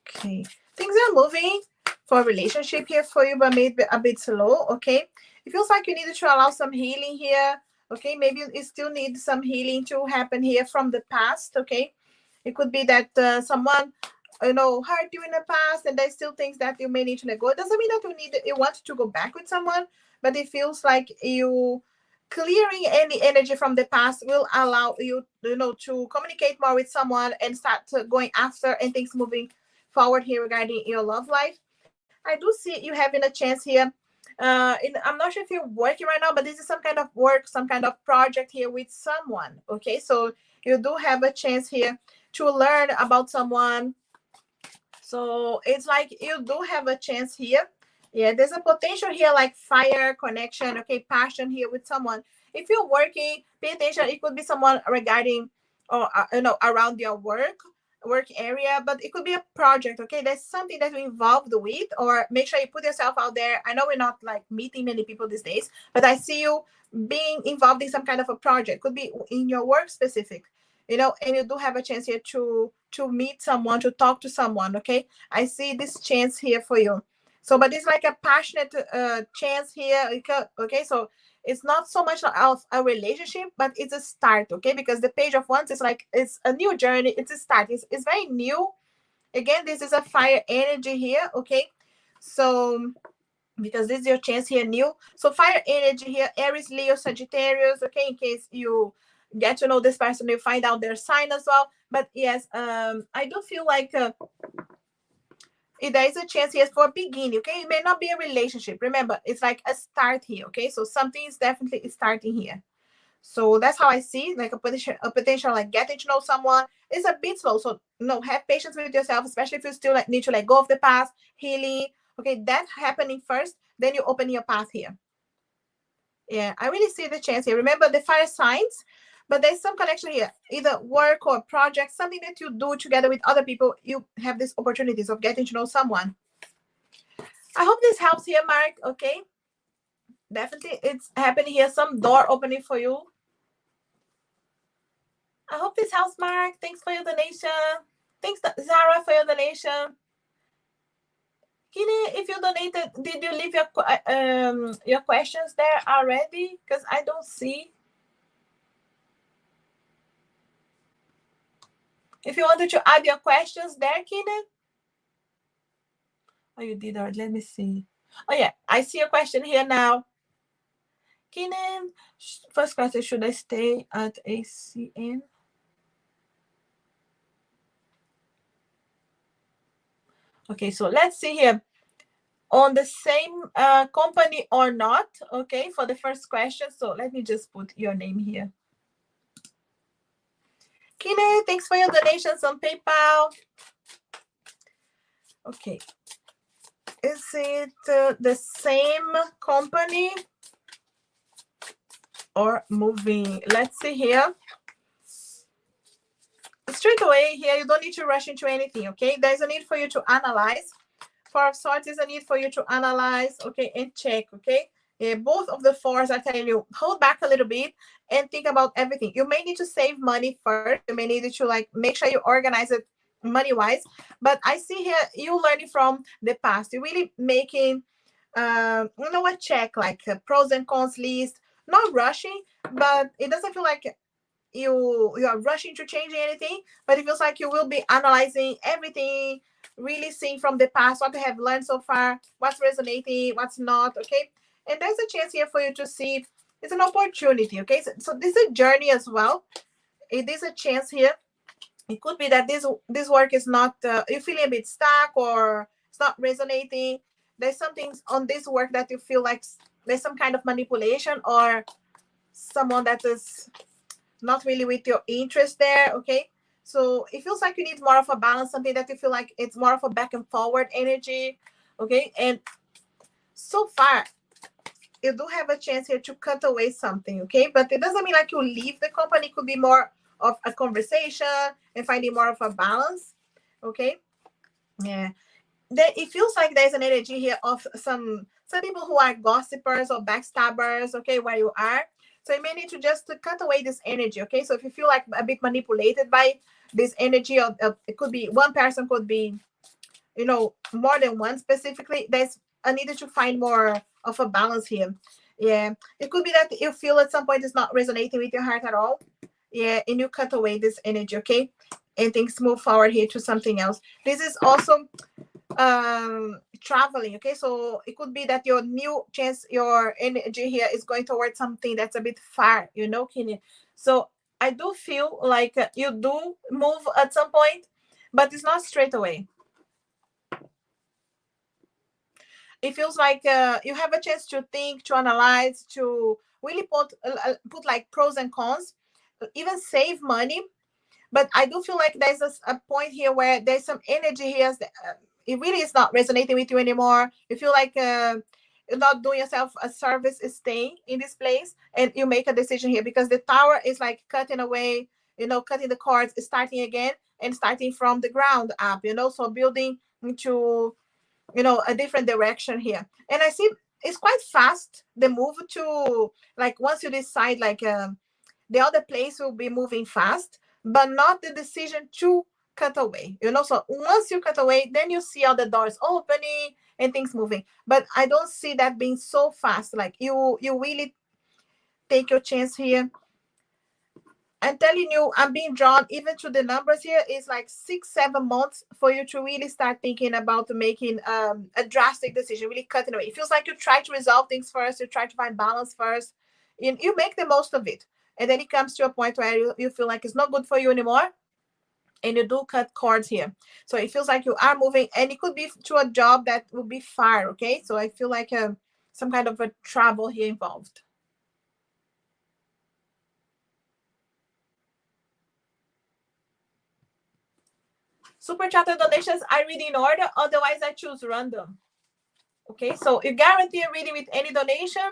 Okay. Things are moving for a relationship here for you, but maybe a bit slow, okay? It feels like you needed to allow some healing here, okay? Maybe you still need some healing to happen here from the past, okay? It could be that someone, hurt you in the past, and there's still things that you may need to let go. It doesn't mean that you want to go back with someone, but it feels like you clearing any energy from the past will allow you, to communicate more with someone and start going after and things moving forward here regarding your love life. I do see you having a chance here. I'm not sure if you're working right now, but this is some kind of work, some kind of project here with someone. Okay, so you do have a chance here to learn about someone. So it's like you do have a chance here. Yeah, there's a potential here like fire, connection, okay, passion here with someone. If you're working, pay attention. It could be someone regarding or around your work area, but it could be a project. Okay, there's something that you're involved with, or make sure you put yourself out there. I know we're not like meeting many people these days, but I see you being involved in some kind of a project. Could be in your work specific, and you do have a chance here to meet someone, to talk to someone. Okay, I see this chance here for you. So but it's like a passionate chance here. Okay, so it's not so much of a relationship, but it's a start. Okay, because the page of wands is like it's a new journey, it's a start, it's very new. Again, this is a fire energy here. Okay, so because this is your chance here, new. So fire energy here, Aries, Leo, Sagittarius. Okay, in case you get to know this person, you find out their sign as well. But yes, I do feel like there is a chance here for beginning. Okay, it may not be a relationship. Remember, it's like a start here. Okay, so something is definitely starting here. So that's how I see like a potential like getting to know someone is a bit slow. So have patience with yourself, especially if you still like need to let go of the past, healing. Okay, that happening first, then you open your path here. Yeah, I really see the chance here. Remember the fire signs, but there's some connection here, either work or project, something that you do together with other people. You have these opportunities of getting to know someone. I hope this helps here, Mark. Okay, definitely it's happening here. Some door opening for you. I hope this helps, Mark. Thanks for your donation. Thanks, Zara, for your donation. Kine, if you donated, did you leave your questions there already? Because I don't see. If you wanted to add your questions there, Kine. Oh, you did already. Let me see. Oh, yeah. I see your question here now. Kine, first question, should I stay at ACN? Okay, so let's see here. On the same company or not, okay, for the first question. So let me just put your name here. Kine, thanks for your donations on PayPal. Okay. Is it the same company or moving? Let's see here. Straight away here, you don't need to rush into anything, okay? There's a need for you to analyze. Four of Swords is a need for you to analyze, okay, and check, okay? Both of the fours are telling you hold back a little bit and think about everything. You may need to save money first. You may need to like make sure you organize it money wise. But I see here you learning from the past. You're really making a check, like a pros and cons list, not rushing, but it doesn't feel like you are rushing to changing anything, but it feels like you will be analyzing everything, really seeing from the past what you have learned so far, what's resonating, what's not. Okay, and there's a chance here for you to see it's an opportunity. Okay, so this is a journey as well. It is a chance here. It could be that this work is not you're feeling a bit stuck or it's not resonating. There's some things on this work that you feel like there's some kind of manipulation or someone that is not really with your interest there. Okay, so it feels like you need more of a balance, something that you feel like it's more of a back and forward energy. Okay, and so far you do have a chance here to cut away something. Okay, but it doesn't mean like you leave the company. It could be more of a conversation and finding more of a balance. Okay, yeah, it feels like there's an energy here of some people who are gossipers or backstabbers. Okay, where you are, so you may need to just to cut away this energy. Okay, so if you feel like a bit manipulated by this energy, or it could be one person, could be more than one specifically. There's I needed to find more of a balance here. Yeah, it could be that you feel at some point it's not resonating with your heart at all. Yeah, and you cut away this energy. Okay, and things move forward here to something else. This is also traveling. Okay, so it could be that your new chance, your energy here is going towards something that's a bit far, Kenya. So I do feel like you do move at some point, but it's not straight away. It feels like you have a chance to think, to analyze, to really put like pros and cons, even save money. But I do feel like there's a point here where there's some energy here. It really is not resonating with you anymore. You feel like you're not doing yourself a service, is staying in this place, and you make a decision here because the tower is like cutting away, cutting the cords, starting again and starting from the ground up, so building into a different direction here. And I see it's quite fast, the move to, like, once you decide, like, the other place will be moving fast, but not the decision to cut away, so once you cut away, then you see all the doors opening and things moving. But I don't see that being so fast, like you really take your chance here. I'm telling you, I'm being drawn even to the numbers here. It's like 6-7 months for you to really start thinking about making a drastic decision, really cutting away. It feels like you try to resolve things first, you try to find balance first, and you make the most of it. And then it comes to a point where you feel like it's not good for you anymore, and you do cut cords here. So it feels like you are moving, and it could be to a job that will be far, okay? So I feel like some kind of a travel here involved. Super chat donations, I read in order, otherwise I choose random. Okay, so you guarantee a reading with any donation,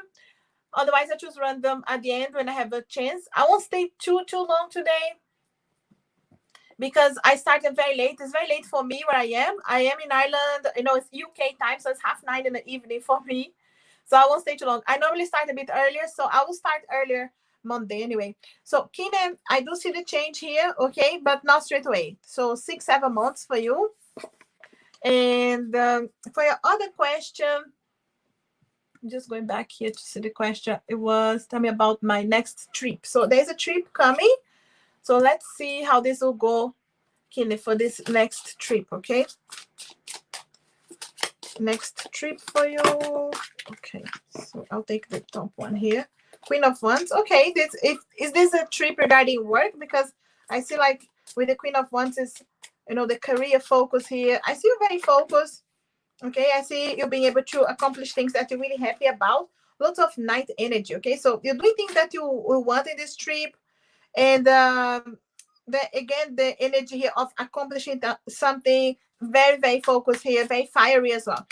otherwise I choose random at the end when I have a chance. I won't stay too long today because I started very late. It's very late for me where I am. I am in Ireland, it's UK time, so it's 9:30 in the evening for me. So I won't stay too long. I normally start a bit earlier, so I will start earlier Monday anyway. So Keenan, I do see the change here, okay, but not straight away. So 6-7 months for you. And for your other question, I'm just going back here to see the question. It was, tell me about my next trip. So there's a trip coming. So let's see how this will go, Keenan, for this next trip, okay? Next trip for you. Okay, so I'll take the top one here. Queen of Wands. Okay, is this a trip regarding work? Because I see, like, with the Queen of Wands is, the career focus here. I see you very focused. Okay, I see you being able to accomplish things that you're really happy about. Lots of night energy. Okay, so you're doing things that you will want in this trip, and the energy here of accomplishing something, very, very focused here, very fiery as well.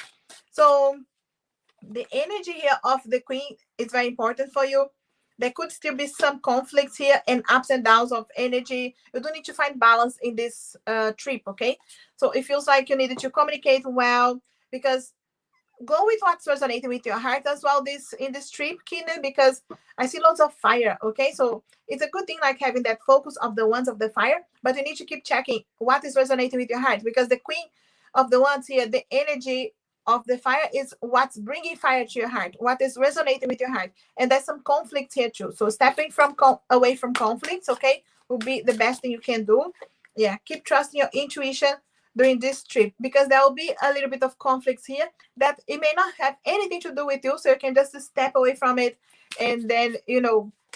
So the energy here of the Queen is very important for you. There could still be some conflicts here and ups and downs of energy. You do need to find balance in this trip, okay? So it feels like you needed to communicate well, because go with what's resonating with your heart as well this in this trip, Keenan, because I see lots of fire. Okay, so it's a good thing like having that focus of the ones of the fire, but you need to keep checking what is resonating with your heart, because the queen of the ones here, the energy of the fire is what's bringing fire to your heart, what is resonating with your heart. And there's some conflict here too, so stepping from away from conflicts, okay, will be the best thing you can do. Yeah, keep trusting your intuition during this trip, because there will be a little bit of conflicts here that it may not have anything to do with you, so you can just step away from it, and then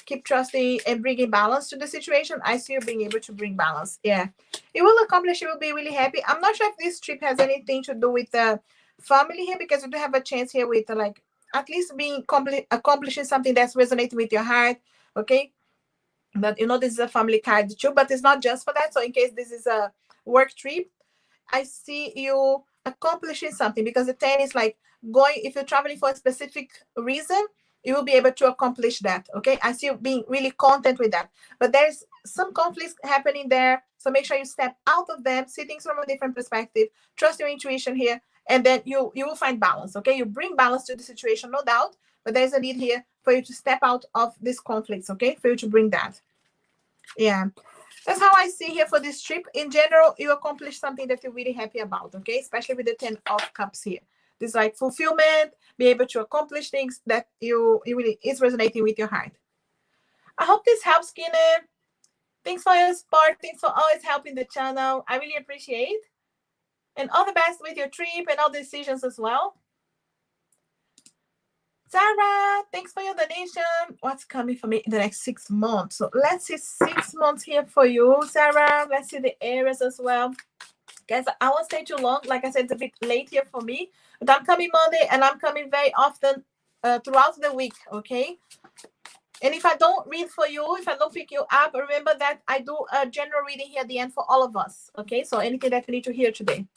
keep trusting and bringing balance to the situation. I see you being able to bring balance. Yeah, you will accomplish, you will be really happy. I'm not sure if this trip has anything to do with the family here, because you do have a chance here with like at least being accomplishing something that's resonating with your heart. Okay, but this is a family card too, but it's not just for that. So in case this is a work trip, I see you accomplishing something, because the 10 is like going, if you're traveling for a specific reason, you will be able to accomplish that. Okay, I see you being really content with that, but there's some conflicts happening there, so make sure you step out of them, see things from a different perspective, trust your intuition here, and then you will find balance. Okay, you bring balance to the situation, no doubt, but there's a need here for you to step out of these conflicts. Okay, for you to bring that. Yeah, that's how I see here for this trip. In general, you accomplish something that you're really happy about, okay? Especially with the 10 of Cups here. This is like fulfillment, be able to accomplish things that you really is resonating with your heart. I hope this helps, Skinner. Thanks for your support. Thanks for always helping the channel. I really appreciate. And all the best with your trip and all the decisions as well. Sarah, thanks for your donation. What's coming for me in the next 6 months? So let's see 6 months here for you, Sarah. Let's see the areas as well. Guys, I won't stay too long. Like I said, it's a bit late here for me. But I'm coming Monday, and I'm coming very often throughout the week, okay? And if I don't read for you, if I don't pick you up, remember that I do a general reading here at the end for all of us, okay? So anything that you need to hear today.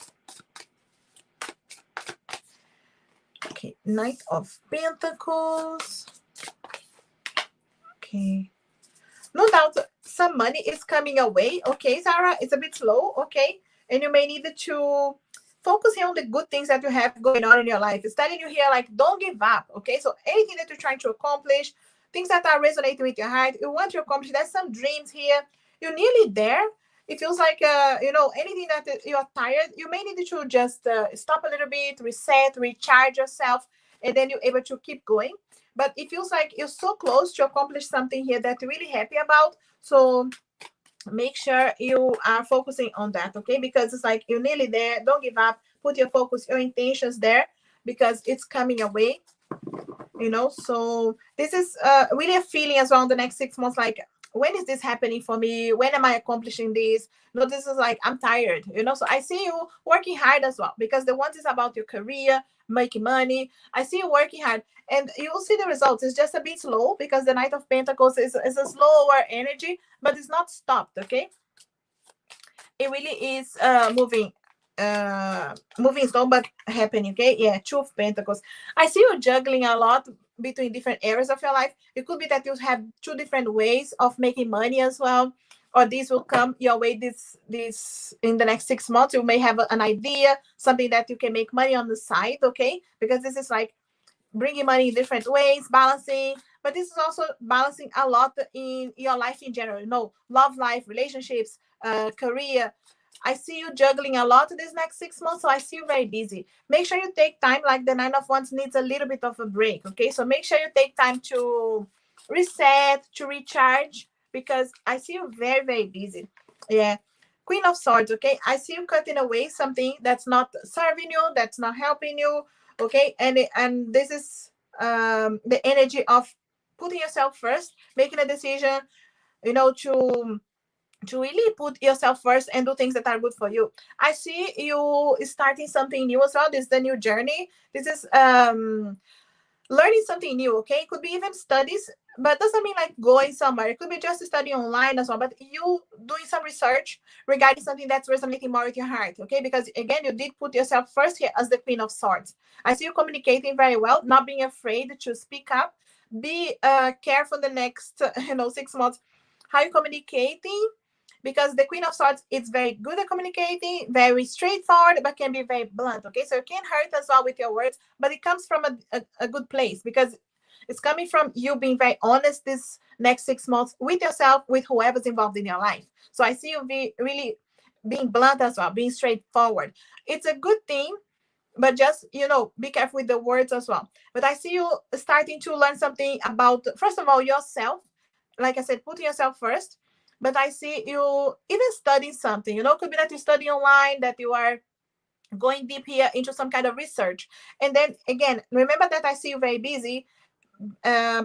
Okay, Knight of Pentacles. Okay. No doubt some money is coming away, okay, Sarah? It's a bit slow, okay? And you may need to focus here on the good things that you have going on in your life. It's telling you here, like, don't give up, okay? So anything that you're trying to accomplish, things that are resonating with your heart, you want to accomplish, there's some dreams here. You're nearly there. It feels like, anything that you are tired, you may need to just stop a little bit, reset, recharge yourself, and then you're able to keep going. But it feels like you're so close to accomplish something here that you're really happy about. So make sure you are focusing on that, okay? Because it's like you're nearly there. Don't give up. Put your focus, your intentions there, because it's coming away. So this is really a feeling as well in the next 6 months, like, when is this happening for me? When am I accomplishing this? This is like, I'm tired, so I see you working hard as well, because the one is about your career, making money. I see you working hard, and you'll see the results. It's just a bit slow, because the Knight of Pentacles is a slower energy, but it's not stopped, okay? It really is moving slow, but happening, okay? Yeah, Two of Pentacles. I see you juggling a lot between different areas of your life. It could be that you have two different ways of making money as well, or this will come your way this in the next 6 months. You may have an idea, something that you can make money on the side, okay? Because this is like bringing money in different ways, balancing, but this is also balancing a lot in your life in general, love life, relationships, career. I see you juggling a lot this next 6 months, so I see you very busy. Make sure you take time, like the Nine of Wands needs a little bit of a break, okay? So make sure you take time to reset, to recharge, because I see you very, very busy. Yeah. Queen of Swords, okay? I see you cutting away something that's not serving you, that's not helping you, okay? And this is the energy of putting yourself first, making a decision, to really put yourself first and do things that are good for you. I see you starting something new as well. This is the new journey. This is learning something new, okay? It could be even studies, but doesn't mean like going somewhere. It could be just studying online as well, but you doing some research regarding something that's resonating more with your heart, okay? Because again, you did put yourself first here as the Queen of Swords. I see you communicating very well, not being afraid to speak up. Be careful the next 6 months how you communicating, because the Queen of Swords is very good at communicating, very straightforward, but can be very blunt. Okay, so it can hurt as well with your words, but it comes from a good place, because it's coming from you being very honest this next 6 months with yourself, with whoever's involved in your life. So I see you be really being blunt as well, being straightforward. It's a good thing, but just, be careful with the words as well. But I see you starting to learn something about, first of all, yourself. Like I said, putting yourself first. But I see you even studying something. Could be that you study online, that you are going deep here into some kind of research. And then again, remember that I see you very busy,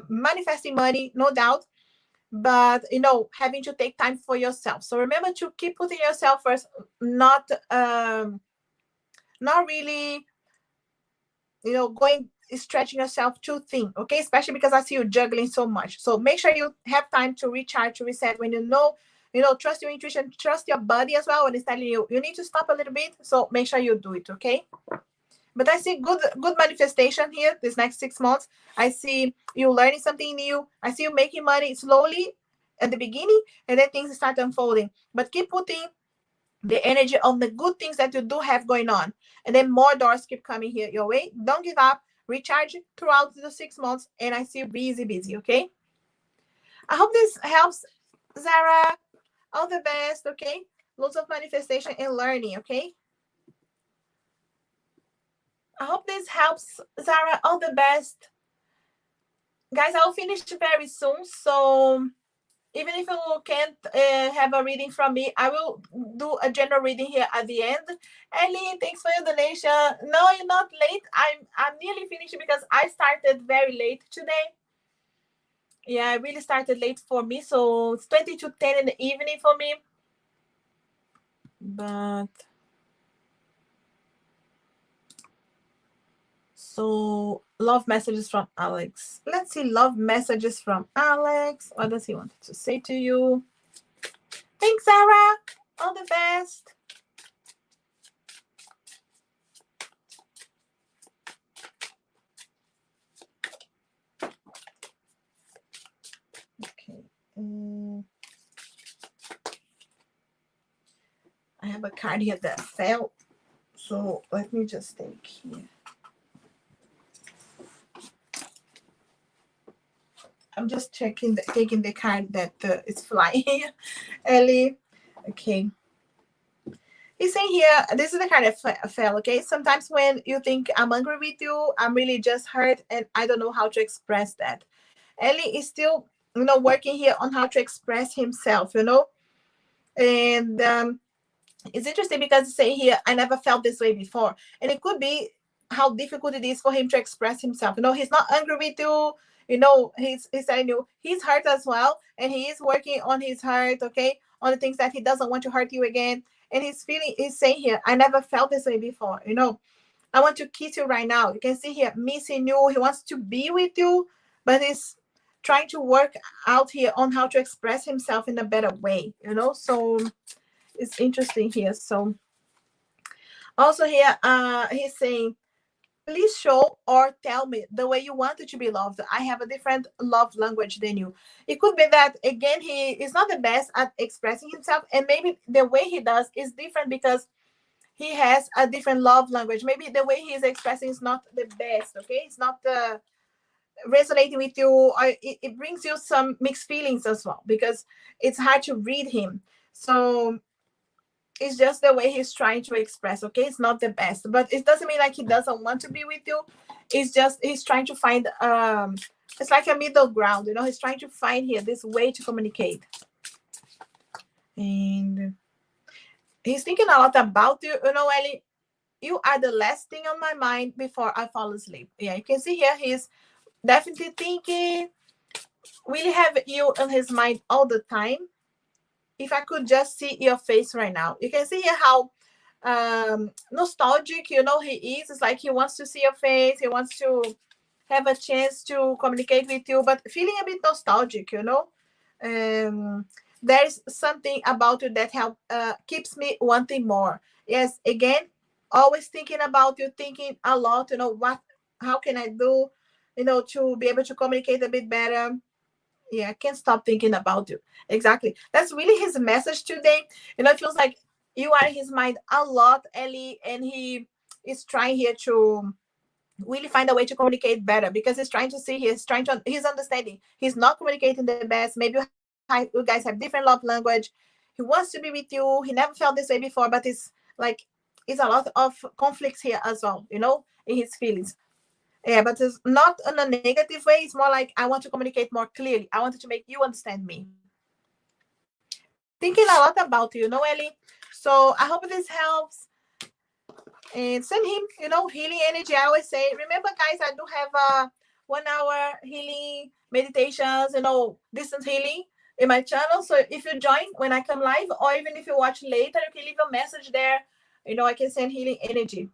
manifesting money, no doubt, but having to take time for yourself. So remember to keep putting yourself first, not really, going stretching yourself too thin, okay? Especially because I see you juggling so much. So make sure you have time to recharge, to reset. When trust your intuition, trust your body as well. When it's telling you need to stop a little bit, so make sure you do it, okay? But I see good manifestation here this next 6 months. I see you learning something new. I see you making money slowly at the beginning, and then things start unfolding. But keep putting the energy on the good things that you do have going on, and then more doors keep coming here your way. Don't give up. Recharge throughout the 6 months, and I see you busy, okay? I hope this helps, Zara. All the best, okay? Lots of manifestation and learning, okay? I hope this helps, Zara. All the best. Guys, I'll finish very soon, so even if you can't have a reading from me, I will do a general reading here at the end. Ellie, thanks for your donation. No, you're not late. I'm nearly finishing because I started very late today. Yeah, I really started late for me, so it's 20 to 10 in the evening for me. But so love messages from Alex. Let's see, love messages from Alex. What does he want to say to you? Thanks, Sarah. All the best. Okay. I have a card here that fell. So let me just take here. I'm just taking the card that is flying. Ellie. Okay. He's saying here, this is the card that fell, okay? Sometimes when you think I'm angry with you, I'm really just hurt and I don't know how to express that. Ellie is still, working here on how to express himself, And it's interesting because it's saying here, I never felt this way before. And it could be how difficult it is for him to express himself. He's not angry with you. He's telling you he's hurt as well. And he is working on his heart, okay? On the things that he doesn't want to hurt you again. And he's saying here, I never felt this way before. I want to kiss you right now. You can see here, missing you. He wants to be with you, but he's trying to work out here on how to express himself in a better way, So it's interesting here. So also here, he's saying, please show or tell me the way you wanted to be loved. I have a different love language than you. It could be that, again, he is not the best at expressing himself, and maybe the way he does is different because he has a different love language. Maybe the way he's expressing is not the best, okay? It's not resonating with you, or it brings you some mixed feelings as well, because it's hard to read him. So it's just the way he's trying to express, okay? It's not the best, but it doesn't mean like he doesn't want to be with you. It's just he's trying to find it's like a middle ground, he's trying to find here this way to communicate. And he's thinking a lot about you, Ellie. You are the last thing on my mind before I fall asleep. Yeah, you can see here he's definitely thinking, really have you on his mind all the time. If I could just see your face right now, you can see here how nostalgic he is. It's like he wants to see your face, he wants to have a chance to communicate with you, but feeling a bit nostalgic. There's something about you that keeps me wanting more. Yes, again, always thinking about you, thinking a lot, how can I do to be able to communicate a bit better. Yeah, I can't stop thinking about you. Exactly. That's really his message today. It feels like you are in his mind a lot, Ellie, and he is trying here to really find a way to communicate better because he's understanding. He's not communicating the best. Maybe you guys have different love language. He wants to be with you. He never felt this way before, but it's a lot of conflicts here as well, in his feelings. Yeah, but it's not in a negative way. It's more like I want to communicate more clearly. I wanted to make you understand me. Thinking a lot about you, Ellie. So I hope this helps. And send him, healing energy. I always say, remember, guys, I do have 1 hour healing meditations, distance healing in my channel. So if you join when I come live, or even if you watch later, you can leave a message there. I can send healing energy.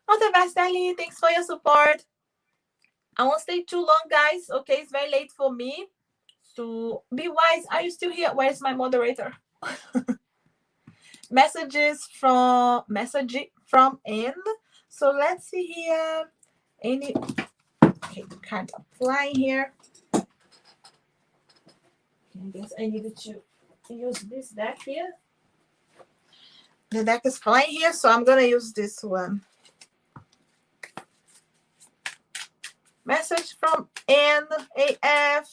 All the best, Ellie. Thanks for your support. I won't stay too long, guys. Okay, it's very late for me. So be wise. Are you still here? Where's my moderator? Message from Anne. So let's see here. Okay, the cards are flying here. I guess I needed to use this deck here. The deck is flying here, so I'm gonna use this one. Message from Anne AF.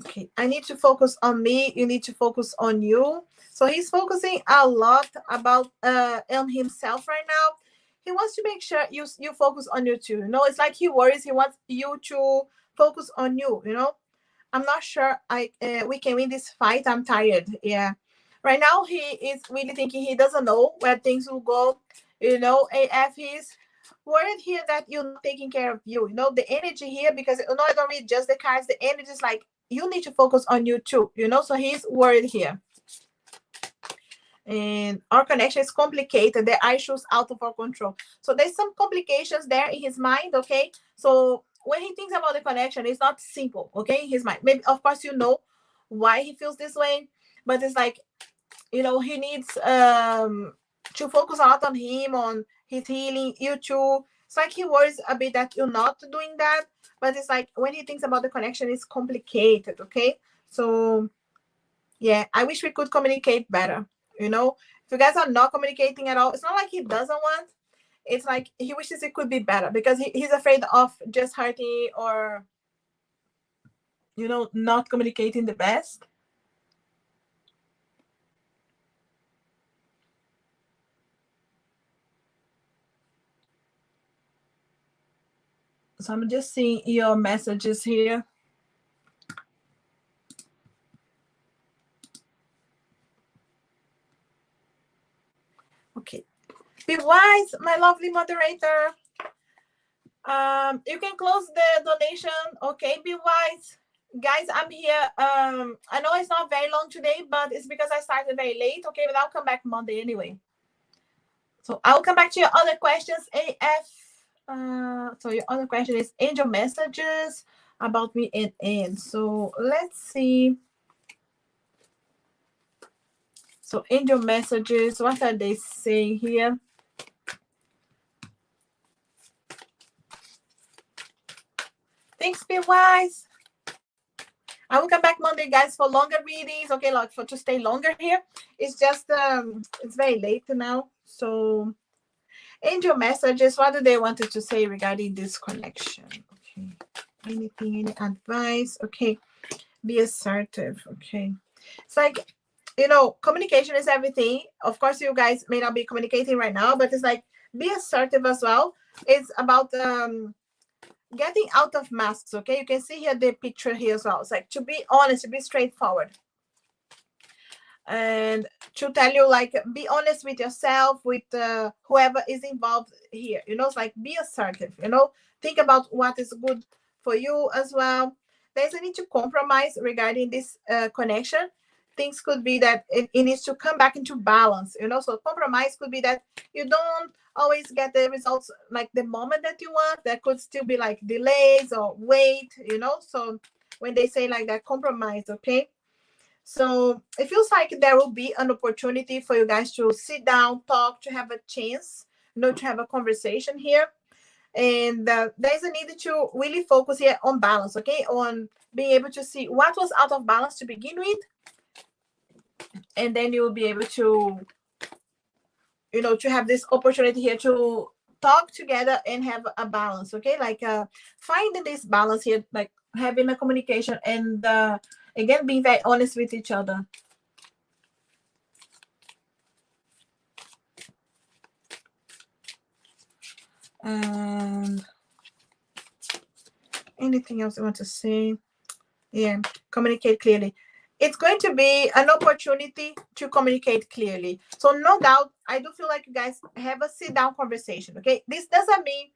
Okay, I need to focus on me. You need to focus on you. So he's focusing a lot about on himself right now. He wants to make sure you focus on you too. It's like he worries. He wants you to focus on you. I'm not sure we can win this fight. I'm tired. Yeah. Right now he is really thinking he doesn't know where things will go. AF is worried here that you're not taking care of you. The energy here, because I don't read just the cards. The energy is like you need to focus on you too. So he's worried here. And our connection is complicated. There are issues out of our control. So there's some complications there in his mind, okay? So when he thinks about the connection, it's not simple, okay? His mind. Maybe, of course, why he feels this way, but it's like, he needs to focus a lot on him, on his healing, you too. It's like he worries a bit that you're not doing that, but it's like when he thinks about the connection, it's complicated, okay? So, yeah, I wish we could communicate better. If you guys are not communicating at all, it's not like he doesn't want. It's like he wishes it could be better because he's afraid of just hurting or, not communicating the best. So I'm just seeing your messages here. Okay. Be wise, my lovely moderator. You can close the donation. Okay, be wise. Guys, I'm here. I know it's not very long today, but it's because I started very late. Okay, but I'll come back Monday anyway. So I'll come back to your other questions, AF. So your other question is angel messages about me and so let's see. So angel messages, what are they saying here? Thanks, be wise. I will come back Monday, guys, for longer readings. Okay, like to stay longer here. It's just it's very late now. So angel messages, what do they wanted to say regarding this connection? Okay. Anything, any advice? Okay. Be assertive. Okay. It's like, communication is everything. Of course, you guys may not be communicating right now, but it's like be assertive as well. It's about getting out of masks. Okay, you can see here the picture here as well. It's like to be honest, to be straightforward, and to tell you, like, be honest with yourself, with whoever is involved here. It's like be assertive. Think about what is good for you as well. There's a need to compromise regarding this connection. Things could be that it needs to come back into balance. So compromise could be that you don't always get the results like the moment that you want. There could still be like delays or wait. So when they say like that, compromise. Okay. So it feels like there will be an opportunity for you guys to sit down, talk, to have a chance to have a conversation here. And there's a need to really focus here on balance, okay? On being able to see what was out of balance to begin with. And then you will be able to, to have this opportunity here to talk together and have a balance, okay? Like finding this balance here, like having a communication and again, being very honest with each other. And anything else I want to say? Yeah, communicate clearly. It's going to be an opportunity to communicate clearly. So no doubt, I do feel like you guys have a sit down conversation, okay? This doesn't mean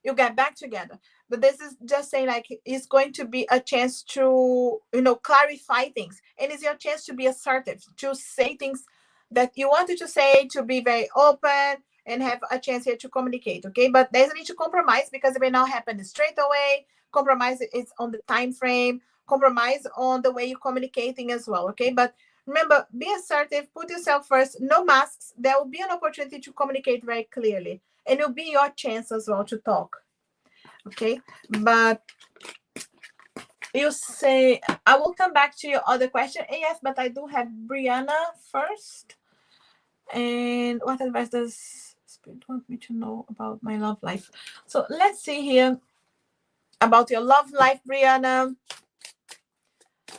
you get back together, but this is just saying like it's going to be a chance to, clarify things. And it's your chance to be assertive, to say things that you wanted to say, to be very open and have a chance here to communicate, okay? But there's a need to compromise because it may not happen straight away. Compromise is on the time frame, compromise on the way you're communicating as well, okay? But remember, be assertive, put yourself first, no masks. There will be an opportunity to communicate very clearly, and it'll be your chance as well to talk, okay? But you say, I will come back to your other question, yes, but I do have Brianna first. And what advice does Spirit want me to know about my love life? So let's see here about your love life, Brianna.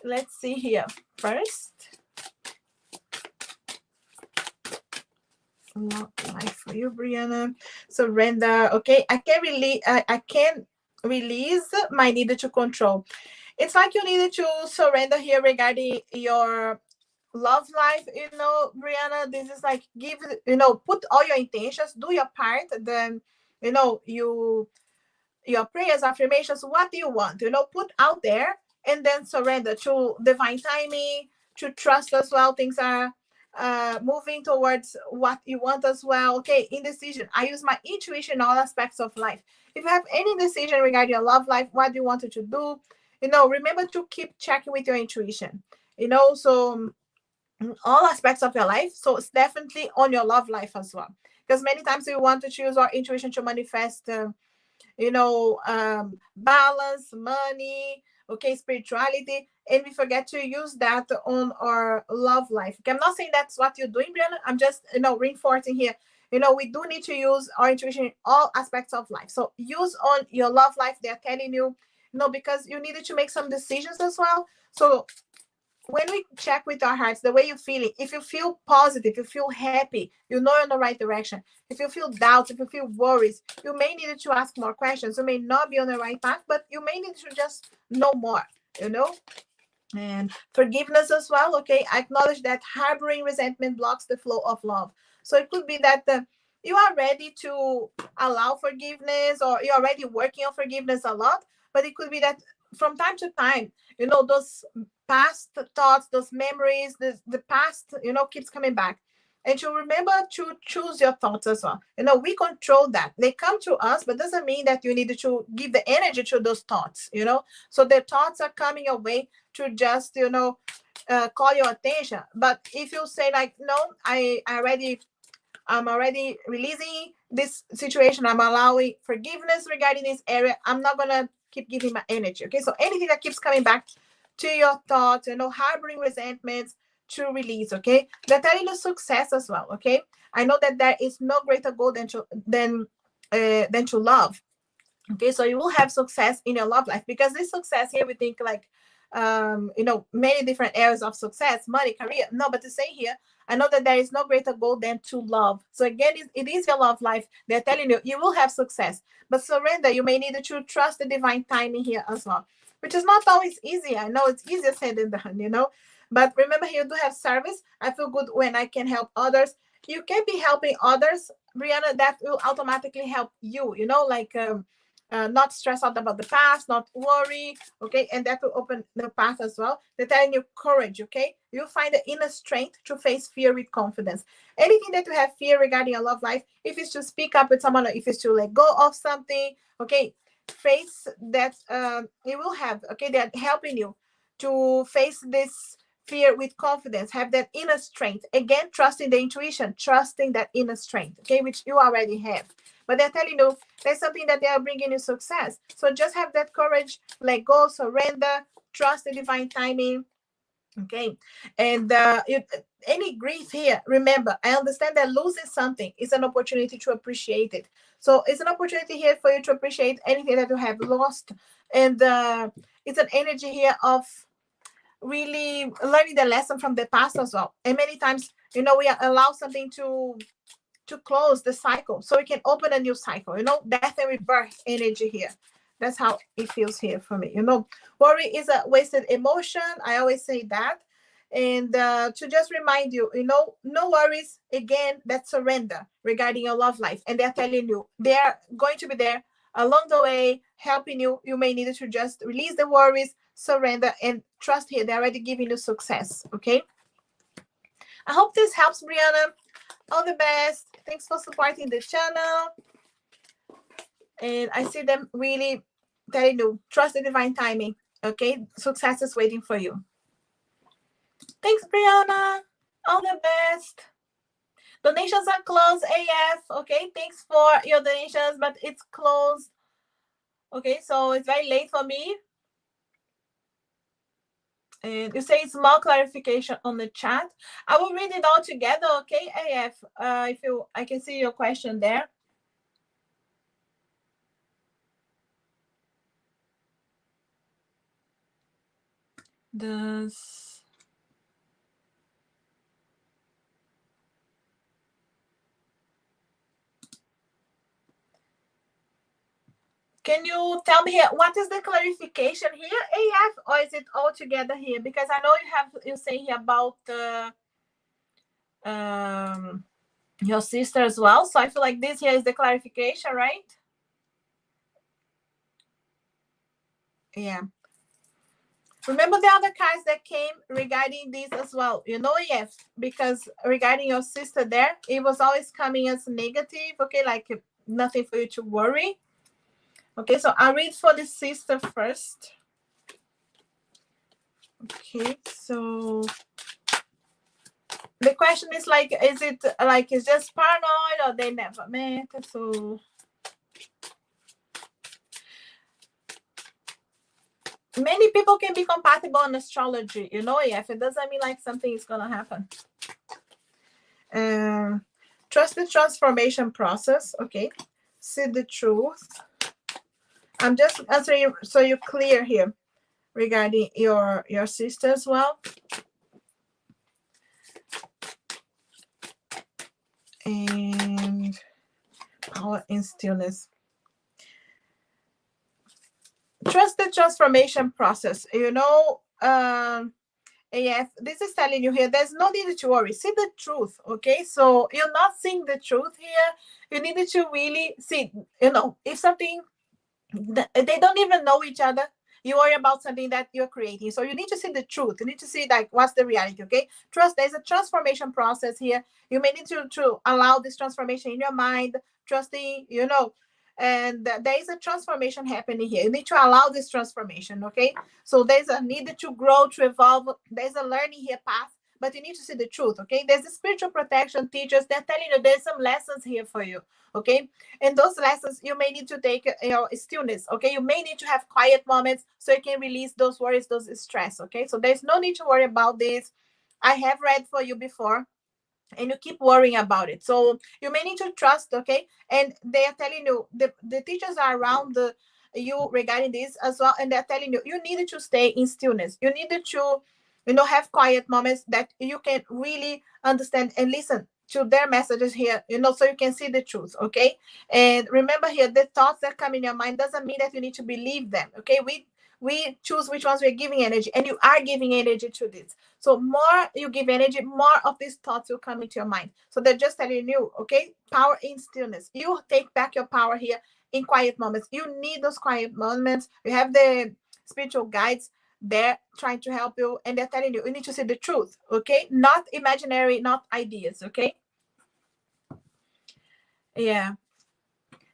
Let's see here first. Love life for you, Brianna. Surrender. Okay, I can't release my need to control. It's like you needed to surrender here regarding your love life, Brianna. This is like put all your intentions, do your part, then your prayers, affirmations, what do you want, put out there, and then surrender to divine timing, to trust as well. Things are moving towards what you want as well. Okay, indecision. I use my intuition in all aspects of life. If you have any decision regarding your love life, what do you want to do? Remember to keep checking with your intuition. So all aspects of your life. So it's definitely on your love life as well. Because many times we want to choose our intuition to manifest balance, money, okay, spirituality, and we forget to use that on our love life. Okay, I'm not saying that's what you're doing, Brianna. I'm just reinforcing here. We do need to use our intuition in all aspects of life. So use on your love life. They're telling you, because you needed to make some decisions as well. So when we check with our hearts, the way you're feeling, if you feel positive, you feel happy, you're in the right direction. If you feel doubts, if you feel worries, you may need to ask more questions. You may not be on the right path, but you may need to just know more, And forgiveness as well, okay? I acknowledge that harboring resentment blocks the flow of love. So it could be that you are ready to allow forgiveness, or you're already working on forgiveness a lot, but it could be that from time to time, those past thoughts, those memories, the past, keeps coming back. And to remember to choose your thoughts as well. We control that. They come to us, but doesn't mean that you need to give the energy to those thoughts, So the thoughts are coming your way to just, call your attention. But if you say like, no, I'm already releasing this situation. I'm allowing forgiveness regarding this area. I'm not going to keep giving my energy. Okay. So anything that keeps coming back to your thoughts, harboring resentments, to release. Okay. They're telling you success as well. Okay. I know that there is no greater goal than to love. Okay. So you will have success in your love life, because this success here, we think like, many different areas of success, money, career. No, but to say here, I know that there is no greater goal than to love. So again, it is your love life. They're telling you, you will have success, but surrender. You may need to trust the divine timing here as well, which is not always easy. I know it's easier said than done, but remember, you do have service. I feel good when I can help others. You can be helping others, Brianna, that will automatically help you, not stress out about the past, not worry, okay? And that will open the path as well. They're telling you courage, okay? You'll find the inner strength to face fear with confidence. Anything that you have fear regarding your love life, if it's to speak up with someone, or if it's to let go of something, okay? Face that, you will have, okay? They're helping you to face this fear with confidence, have that inner strength. Again, trusting the intuition, trusting that inner strength, okay, which you already have. But they're telling you there's something that they are bringing you success. So just have that courage, let go, surrender, trust the divine timing, okay. And any grief here, remember, I understand that losing something is an opportunity to appreciate it. So it's an opportunity here for you to appreciate anything that you have lost. And it's an energy here of really learning the lesson from the past as well. And many times, we allow something to close the cycle so we can open a new cycle, death and rebirth energy here. That's how it feels here for me. Worry is a wasted emotion. I always say that. And to just remind you, no worries. Again, that's surrender regarding your love life. And they're telling you they're going to be there along the way, helping you. You may need to just release the worries, surrender, and trust here. They're already giving you success. Okay. I hope this helps, Brianna. All the best. Thanks for supporting the channel. And I see them really telling you, trust the divine timing. Okay. Success is waiting for you. Thanks, Brianna. All the best. Donations are closed AF. Okay. Thanks for your donations, but it's closed. Okay. So it's very late for me. And you say small clarification on the chat. I will read it all together, okay, AF? I can see your question there. Can you tell me here, what is the clarification here, AF, or is it all together here? Because I know you say here about your sister as well. So I feel like this here is the clarification, right? Yeah. Remember the other cards that came regarding this as well, yes, because regarding your sister there, it was always coming as negative, okay, like nothing for you to worry. Okay, so I'll read for the sister first. Okay, so the question is like, is it like it's just paranoid or they never met? So many people can be compatible on astrology, if it doesn't mean like something is gonna happen. Trust the transformation process. Okay, see the truth. I'm just answering you so you're clear here regarding your sister as well. And power and stillness. Trust the transformation process. AF, this is telling you here, there's no need to worry. See the truth, okay? So you're not seeing the truth here. You need to really see, if something, they don't even know each other. You worry about something that you're creating. So you need to see the truth. You need to see like what's the reality, okay? Trust, there's a transformation process here. You may need to allow this transformation in your mind, trusting, and there is a transformation happening here. You need to allow this transformation, okay? So there's a need to grow, to evolve. There's a learning here path, but you need to see the truth, okay? There's the spiritual protection teachers. They're telling you there's some lessons here for you, okay? And those lessons, you may need to take stillness, okay? You may need to have quiet moments so you can release those worries, those stress, okay? So there's no need to worry about this. I have read for you before, and you keep worrying about it. So you may need to trust, okay? And they are telling you, the teachers are around you regarding this as well, and they're telling you, you needed to stay in stillness. You needed to, have quiet moments that you can really understand and listen to their messages here, so you can see the truth, okay? And remember here, the thoughts that come in your mind doesn't mean that you need to believe them, okay? We choose which ones we're giving energy, and you are giving energy to this. So more you give energy, more of these thoughts will come into your mind. So they're just telling you, okay, power in stillness. You take back your power here in quiet moments. You need those quiet moments. You have the spiritual guides there trying to help you, and they're telling you, you need to see the truth, okay? Not imaginary, not ideas, okay? Yeah.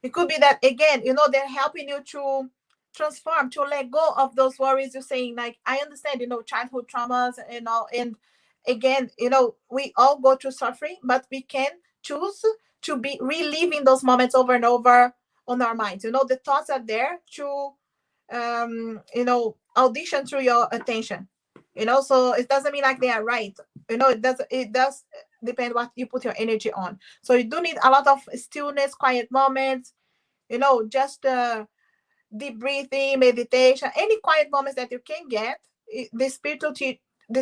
It could be that, again, they're helping you to transform, to let go of those worries. You're saying, like, I understand, childhood traumas, and again, we all go through suffering, but we can choose to be reliving those moments over and over on our minds. The thoughts are there to audition through your attention. So it doesn't mean like they are right. It does depend what you put your energy on. So you do need a lot of stillness, quiet moments, just deep breathing, meditation, any quiet moments that you can get. The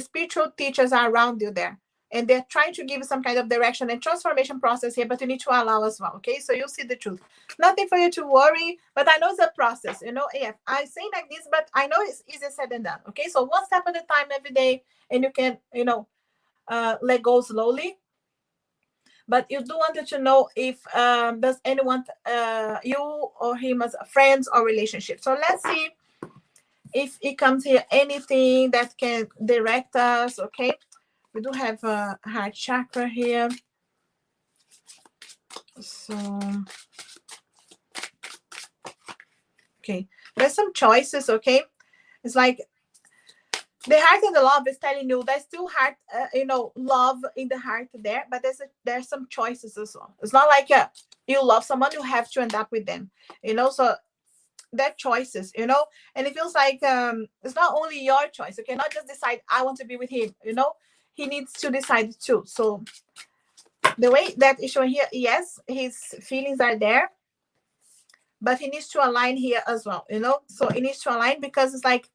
spiritual teachers are around you there, and they're trying to give you some kind of direction and transformation process here, but you need to allow as well. Okay, so you'll see the truth. Nothing for you to worry, but I know it's a process. Yeah, I say like this, but I know it's easier said than done. Okay, so one step at a time every day, and you can let go slowly. But you do wanted to know if does anyone you or him as friends or relationship. So let's see if it comes here anything that can direct us. Okay, we do have a heart chakra here. So okay, there's some choices. Okay, it's like the heart and the love is telling you there's still heart, love in the heart there, but there's some choices as well. It's not like you love someone, you have to end up with them, so there are choices, and it feels like it's not only your choice. Okay, not just decide I want to be with him, he needs to decide too. So the way that is showing here, yes, his feelings are there, but he needs to align here as well, so he needs to align, because it's like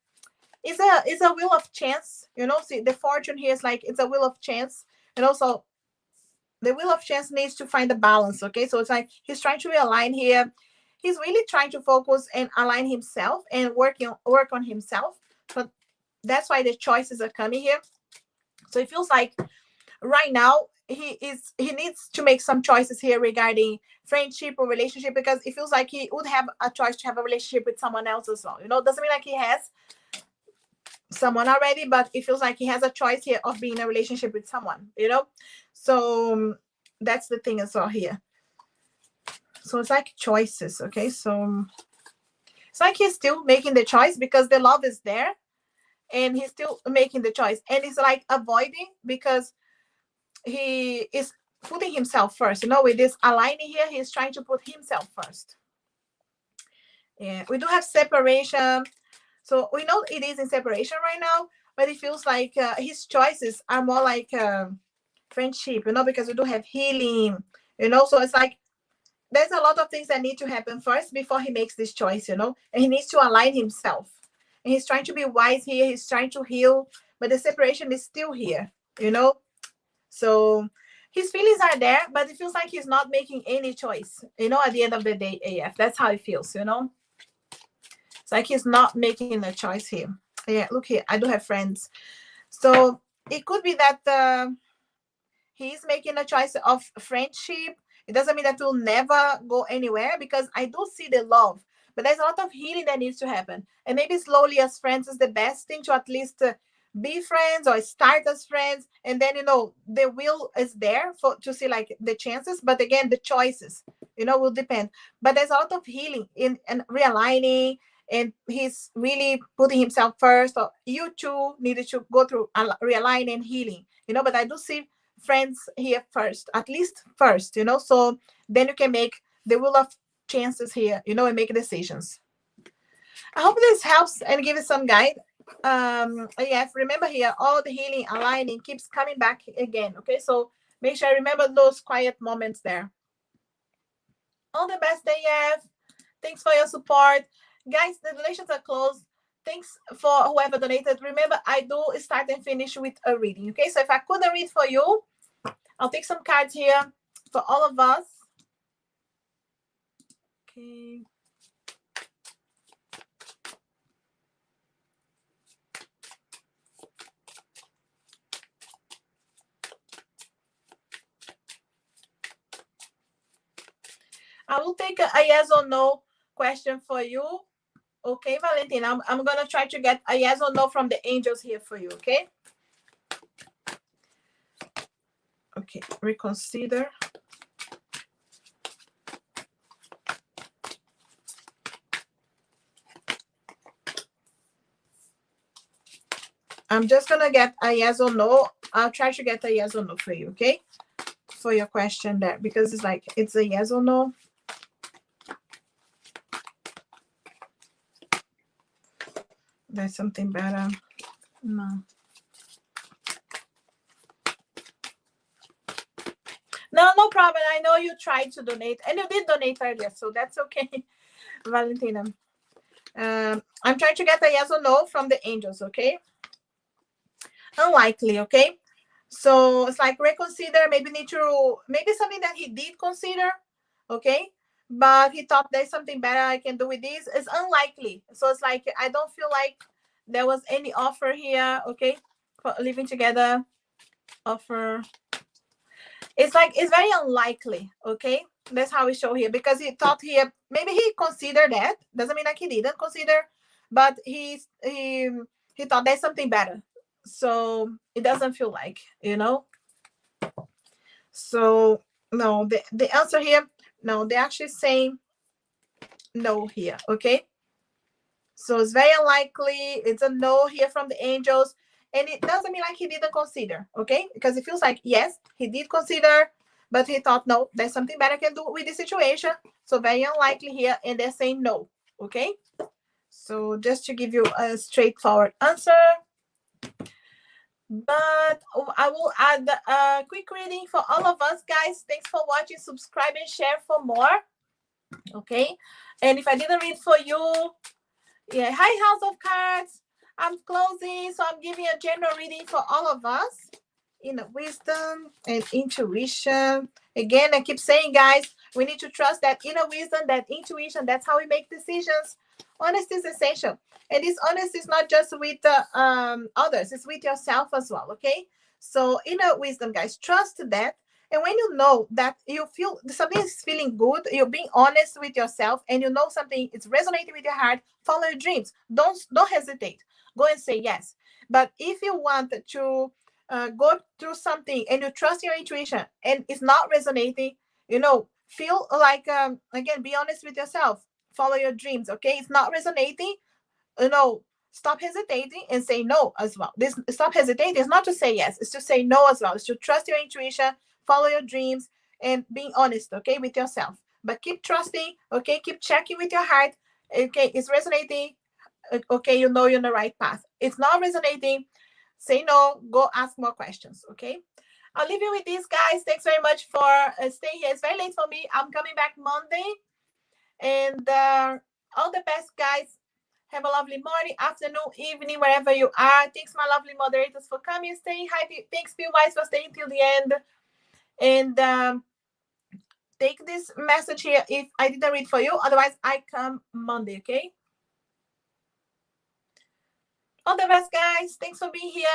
it's a wheel of chance, see the fortune here is like it's a wheel of chance, and also the wheel of chance needs to find a balance. Okay, so it's like he's trying to realign here. He's really trying to focus and align himself and work on himself. But that's why the choices are coming here. So it feels like right now he needs to make some choices here regarding friendship or relationship, because it feels like he would have a choice to have a relationship with someone else as well. Doesn't mean like he has someone already, but it feels like he has a choice here of being in a relationship with someone. So that's the thing as well here. So it's like choices. Okay, so it's like he's still making the choice because the love is there, and he's still making the choice, and it's like avoiding because he is putting himself first. With this aligning here, he's trying to put himself first. Yeah, we do have separation. So we know it is in separation right now, but it feels like his choices are more like friendship, because we do have healing, so it's like there's a lot of things that need to happen first before he makes this choice, and he needs to align himself. And he's trying to be wise here, he's trying to heal, but the separation is still here, so his feelings are there, but it feels like he's not making any choice, at the end of the day. AF, that's how it feels. It's like he's not making a choice here. Yeah, look here, I do have friends. So it could be that he's making a choice of friendship. It doesn't mean that we'll never go anywhere, because I do see the love, but there's a lot of healing that needs to happen. And maybe slowly as friends is the best thing, to at least be friends or start as friends. And then, the will is there to see like the chances. But again, the choices, will depend. But there's a lot of healing in and realigning, and he's really putting himself first. Or you two needed to go through realigning and healing, but I do see friends here first, at least first, so then you can make the wheel of chances here, and make decisions. I hope this helps and gives some guide. Yeah, remember here, all the healing aligning keeps coming back again. Okay, so make sure I remember those quiet moments there. All the best, AF. Thanks for your support, guys. The donations are closed. Thanks for whoever donated. Remember, I do start and finish with a reading. Okay, so if I couldn't read for you, I'll take some cards here for all of us. Okay. I will take a yes or no question for you. Okay, Valentina, I'm going to try to get a yes or no from the angels here for you, okay? Okay, reconsider. I'm just gonna get a yes or no. I'll try to get a yes or no for you, okay? For your question there, because it's like it's a yes or no. There's something better. No. No problem. I know you tried to donate, and you did donate earlier, so that's okay, Valentina. I'm trying to get a yes or no from the angels, okay? Unlikely, okay? So it's like reconsider, maybe maybe something that he did consider, okay? But he thought there's something better I can do with this. It's unlikely. So it's like I don't feel like there was any offer here, okay? For living together, offer. It's like it's very unlikely, okay? That's how we show here, because he thought here maybe he considered that. Doesn't mean like he didn't consider, but he thought there's something better. So it doesn't feel like, So no, the answer here, no, they're actually saying no here, okay? So it's very unlikely. It's a no here from the angels. And it doesn't mean like he didn't consider, okay? Because it feels like, yes, he did consider, but he thought, no, there's something better I can do with the situation. So very unlikely here. And they're saying no, okay? So just to give you a straightforward answer. But I will add a quick reading for all of us, guys. Thanks for watching. Subscribe and share for more. Okay. And if I didn't read for you, yeah, hi, House of Cards. I'm closing, so I'm giving a general reading for all of us. Inner wisdom and intuition. Again, I keep saying, guys, we need to trust that inner wisdom, that intuition. That's how we make decisions. Honesty is essential, and this honesty is not just with others; it's with yourself as well. Okay, so inner wisdom, guys, trust that. And when you know that you feel something is feeling good, you're being honest with yourself, and you know something is resonating with your heart, follow your dreams. Don't hesitate. Go and say yes. But if you want to go through something and you trust your intuition and it's not resonating, feel like again, be honest with yourself. Follow your dreams. Okay, it's not resonating. Stop hesitating and say no as well. This stop hesitating is not to say yes, it's to say no as well. It's to trust your intuition, follow your dreams, and being honest, okay, with yourself. But keep trusting, okay, keep checking with your heart. Okay, it's resonating. Okay, you're on the right path. It's not resonating, say no, go ask more questions, okay? I'll leave you with these, guys. Thanks very much for staying here. It's very late for me. I'm coming back Monday. And all the best, guys. Have a lovely morning, afternoon, evening, wherever you are. Thanks, my lovely moderators, for coming, staying. Hi, thanks, Bill Wise, for staying till the end. And take this message here if I didn't read for you. Otherwise, I come Monday, okay? All the best, guys. Thanks for being here.